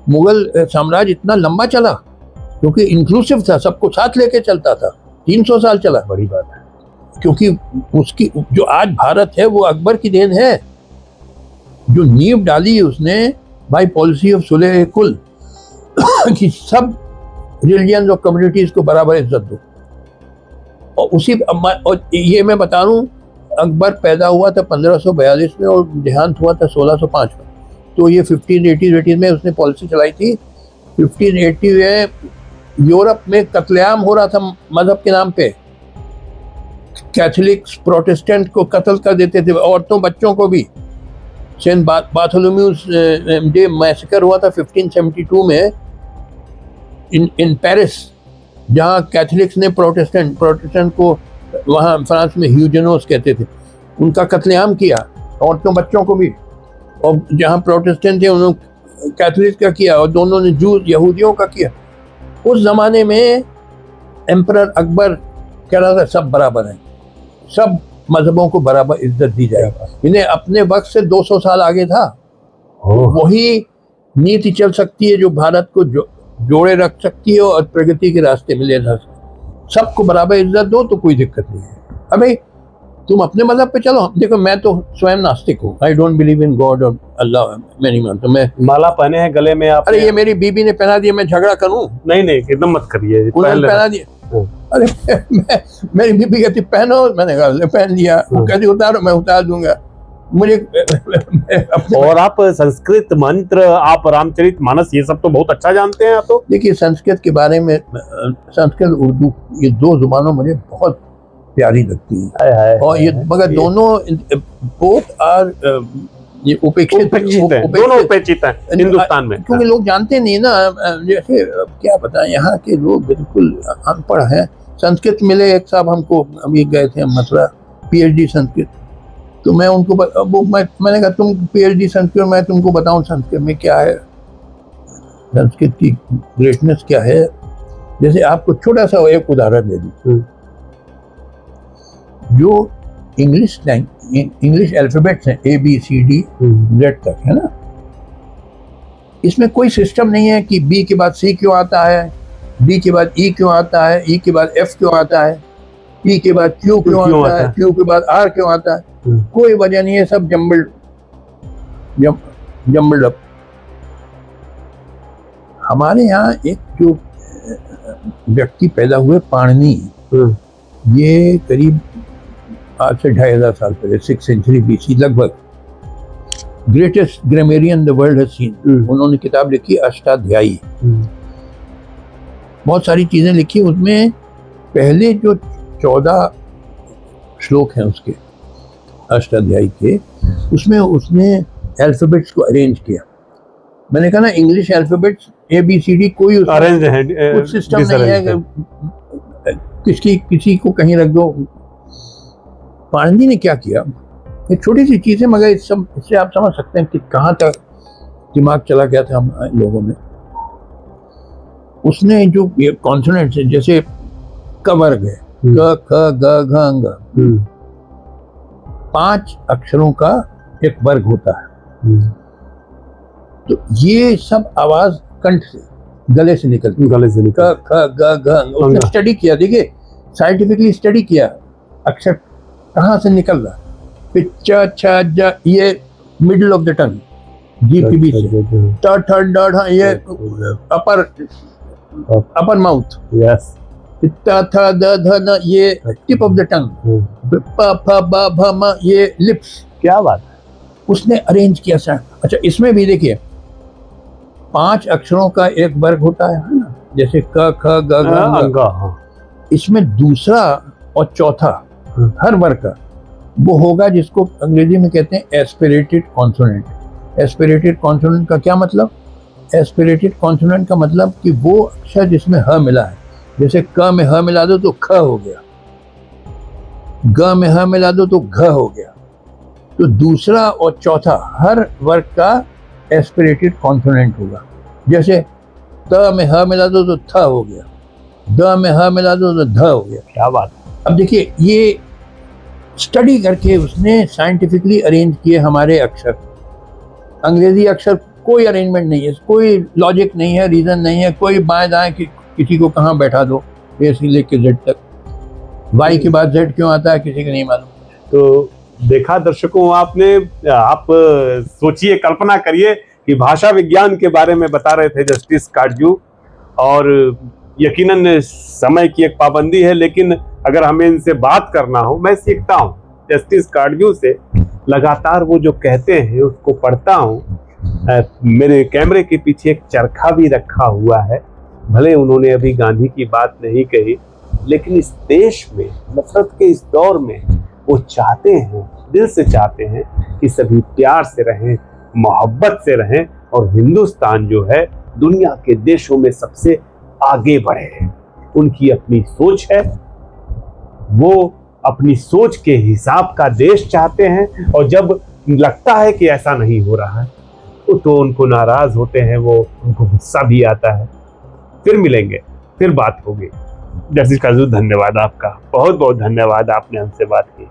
S1: मुगल साम्राज्य इतना लंबा चला, क्योंकि इंक्लूसिव था, सबको साथ लेके चलता था, 300 साल चला।
S2: बड़ी बात है,
S1: क्योंकि उसकी जो आज भारत है वो अकबर की देन है, जो नींव डाली उसने बाय पॉलिसी ऑफ सुलह-ए-कुल कि सब रिलीजन और कम्युनिटीज को बराबर इज्जत दो। और ये मैं बता रहा हूँ, अकबर पैदा हुआ था 1542 में और देहांत हुआ था 1605 में, तो ये 1580 में उसने पॉलिसी चलाई थी। 1580 में यूरोप में कत्लेआम हो रहा था मजहब के नाम पे, कैथोलिक्स प्रोटेस्टेंट को कत्ल कर देते थे, औरतों बच्चों को भी। सेंट बार्थोलोम्यूज डे मैसेकर हुआ था 1572 में इन पेरिस, जहाँ कैथोलिक्स ने प्रोटेस्टेंट को, वहाँ फ्रांस में ह्यूजेनोस कहते थे, उनका कत्लेआम किया, औरतों बच्चों को भी। और जहाँ प्रोटेस्टेंट थे उन्होंने कैथोलिक का किया, और दोनों ने यहूदियों का किया। उस जमाने में एम्परर अकबर कह रहा था सब बराबर हैं, सब मजहबों को बराबर इज्जत दी जाएगी। इन्हें अपने वक्त से 200 साल आगे था। वही नीति चल सकती है जो भारत को जोड़े रख सकती है और प्रगति के रास्ते में ले जा सकती है। सबको बराबर इज्जत दो तो कोई दिक्कत नहीं है। अबे तुम अपने मजहब पे चलो। देखो, मैं तो स्वयं नास्तिक हूँ, I don't believe in God और अल्लाह, मैं नहीं मानता। मैं
S2: माला पहने हैं गले में आप?
S1: अरे ये मेरी बीबी ने पहना दिया, मैं झगड़ा करूँ?
S2: नहीं एकदम मत करिए,
S1: उन्होंने पहना दिया। अरे मेरी बीबी कहती पहनो, मैंने कहा पहन लिया। वो कहती उतारो, मैं उतार दूंगा। मुझे
S2: और आप संस्कृत मंत्र, आप रामचरित मानस, ये सब तो बहुत अच्छा जानते हैं आप तो।
S1: देखिए, संस्कृत के बारे में, संस्कृत उर्दू, ये दो जुबानों मुझे बहुत प्यारी लगती है। और ये मगर दोनों बोथ आर उपेक्षित
S2: हैं हिंदुस्तान में,
S1: क्योंकि लोग जानते नहीं ना। जैसे क्या बताएं, यहाँ के लोग बिल्कुल अनपढ़ हैं, संस्कृत मिले एक साहब हमको, अभी गए थे हम मथुरा, पीएचडी संस्कृत। तो मैं उनको मैंने कहा तुम पीएचडी संस्कृत, मैं तुमको बताऊं संस्कृत में क्या है, संस्कृत की ग्रेटनेस क्या है। जैसे आपको छोटा सा एक उदाहरण दे दूं, जो इंग्लिश अल्फाबेट्स हैं ABCD Z तक, है ना, इसमें कोई सिस्टम नहीं है कि B के बाद C क्यों आता है, B के बाद E क्यों आता है, E के बाद F क्यों आता है, E के बाद Q क्यों आता है, Q के बाद R क्यों आता है। कोई वजह नहीं है, सब जम्बल्ड अप। हमारे यहाँ एक जो व्यक्ति पैदा हुए, पाणिनि, ये करीब आज से 2500 साल पहले, 6th सेंचुरी BC लगभग, greatest grammarian the world has seen, उन्होंने किताब लिखी अष्टाध्यायी। बहुत सारी चीजें लिखी, उसमें पहले जो 14 श्लोक हैं उसके अष्टाध्यायी के, उसमें उसने अल्फाबेट्स को अरेंज किया। मैंने कहा ना, इंग्लिश अल्फाबेट्स ABCD कोई
S2: अरेंज है,
S1: कुछ सिस्टम नहीं है, किसी को कहीं रख दो। पाणिनि ने क्या किया, एक छोटी सी चीज है मगर इससे आप समझ सकते हैं कि कहाँ तक दिमाग चला गया था हम लोगों में। उसने जो ये कॉन्सोनेंट्स है, जैसे क वर्ग है, क ख ग घ अंग, 5 अक्षरों का एक वर्ग होता है। तो ये सब आवाज कंठ से, गले से निकलती, क ख ग घ अंग। उसने स्टडी किया, देखिए साइंटिफिकली स्टडी किया अक्षर कहाँ से निकल रहा। फिर च छ ज, ये मिडिल ऑफ द टंग, जीभ के बीच से, ट ठ ड ढ, ये अपर माउथ,
S2: यस,
S1: थ थ द ध न, ये टिप ऑफ द टंग, प फ ब भ म, ये लिप्स।
S2: क्या बात है,
S1: उसने अरेंज किया सर। अच्छा, इसमें भी देखिए 5 अक्षरों का एक वर्ग होता है ना, जैसे क ख ग घ अंग। इसमें दूसरा और चौथा हर वर्ग का वो होगा जिसको अंग्रेजी में कहते हैं एस्पिरेटेड कॉन्सोनेंट। एस्पिरेटेड कॉन्सोनेंट का क्या मतलब? एस्पिरेटेड कॉन्सोनेंट का मतलब कि वो अक्षर जिसमें ह मिला है, जैसे क में ह मिला दो तो ख हो गया, ग में ह मिला दो तो घ हो गया। तो दूसरा और चौथा हर वर्ग का एस्पिरेटेड कॉन्सोनेंट होगा। जैसे त में ह मिला दो तो थ हो गया, द में ह मिला दो तो ध हो गया।
S2: क्या बात है।
S1: अब देखिए, ये स्टडी करके उसने साइंटिफिकली अरेंज किए हमारे अक्षर। अंग्रेजी अक्षर कोई अरेंजमेंट नहीं है, कोई लॉजिक नहीं है, रीजन नहीं है, कोई बाएं दाएं कि किसी को कहाँ बैठा दो, ए से लेके जेड तक। वाई के बाद जेड क्यों आता है किसी को नहीं मालूम।
S2: तो देखा दर्शकों, आप सोचिए, कल्पना करिए कि भाषा विज्ञान के बारे में बता रहे थे जस्टिस काटजू, और यकीनन समय की एक पाबंदी है, लेकिन अगर हमें इनसे बात करना हो, मैं सीखता हूँ जस्टिस काटजू से, लगातार वो जो कहते हैं उसको पढ़ता हूँ। मेरे कैमरे के पीछे एक चरखा भी रखा हुआ है। भले उन्होंने अभी गांधी की बात नहीं कही, लेकिन इस देश में नफरत के इस दौर में वो चाहते हैं, दिल से चाहते हैं कि सभी प्यार से रहें, मोहब्बत से रहें, और हिंदुस्तान जो है दुनिया के देशों में सबसे आगे बढ़े। उनकी अपनी सोच है, वो अपनी सोच के हिसाब का देश चाहते हैं, और जब लगता है कि ऐसा नहीं हो रहा है तो उनको नाराज होते हैं, वो उनको गुस्सा भी आता है। फिर मिलेंगे, फिर बात होगी। जस्टिस काटजू, धन्यवाद आपका, बहुत बहुत धन्यवाद, आपने हमसे बात की।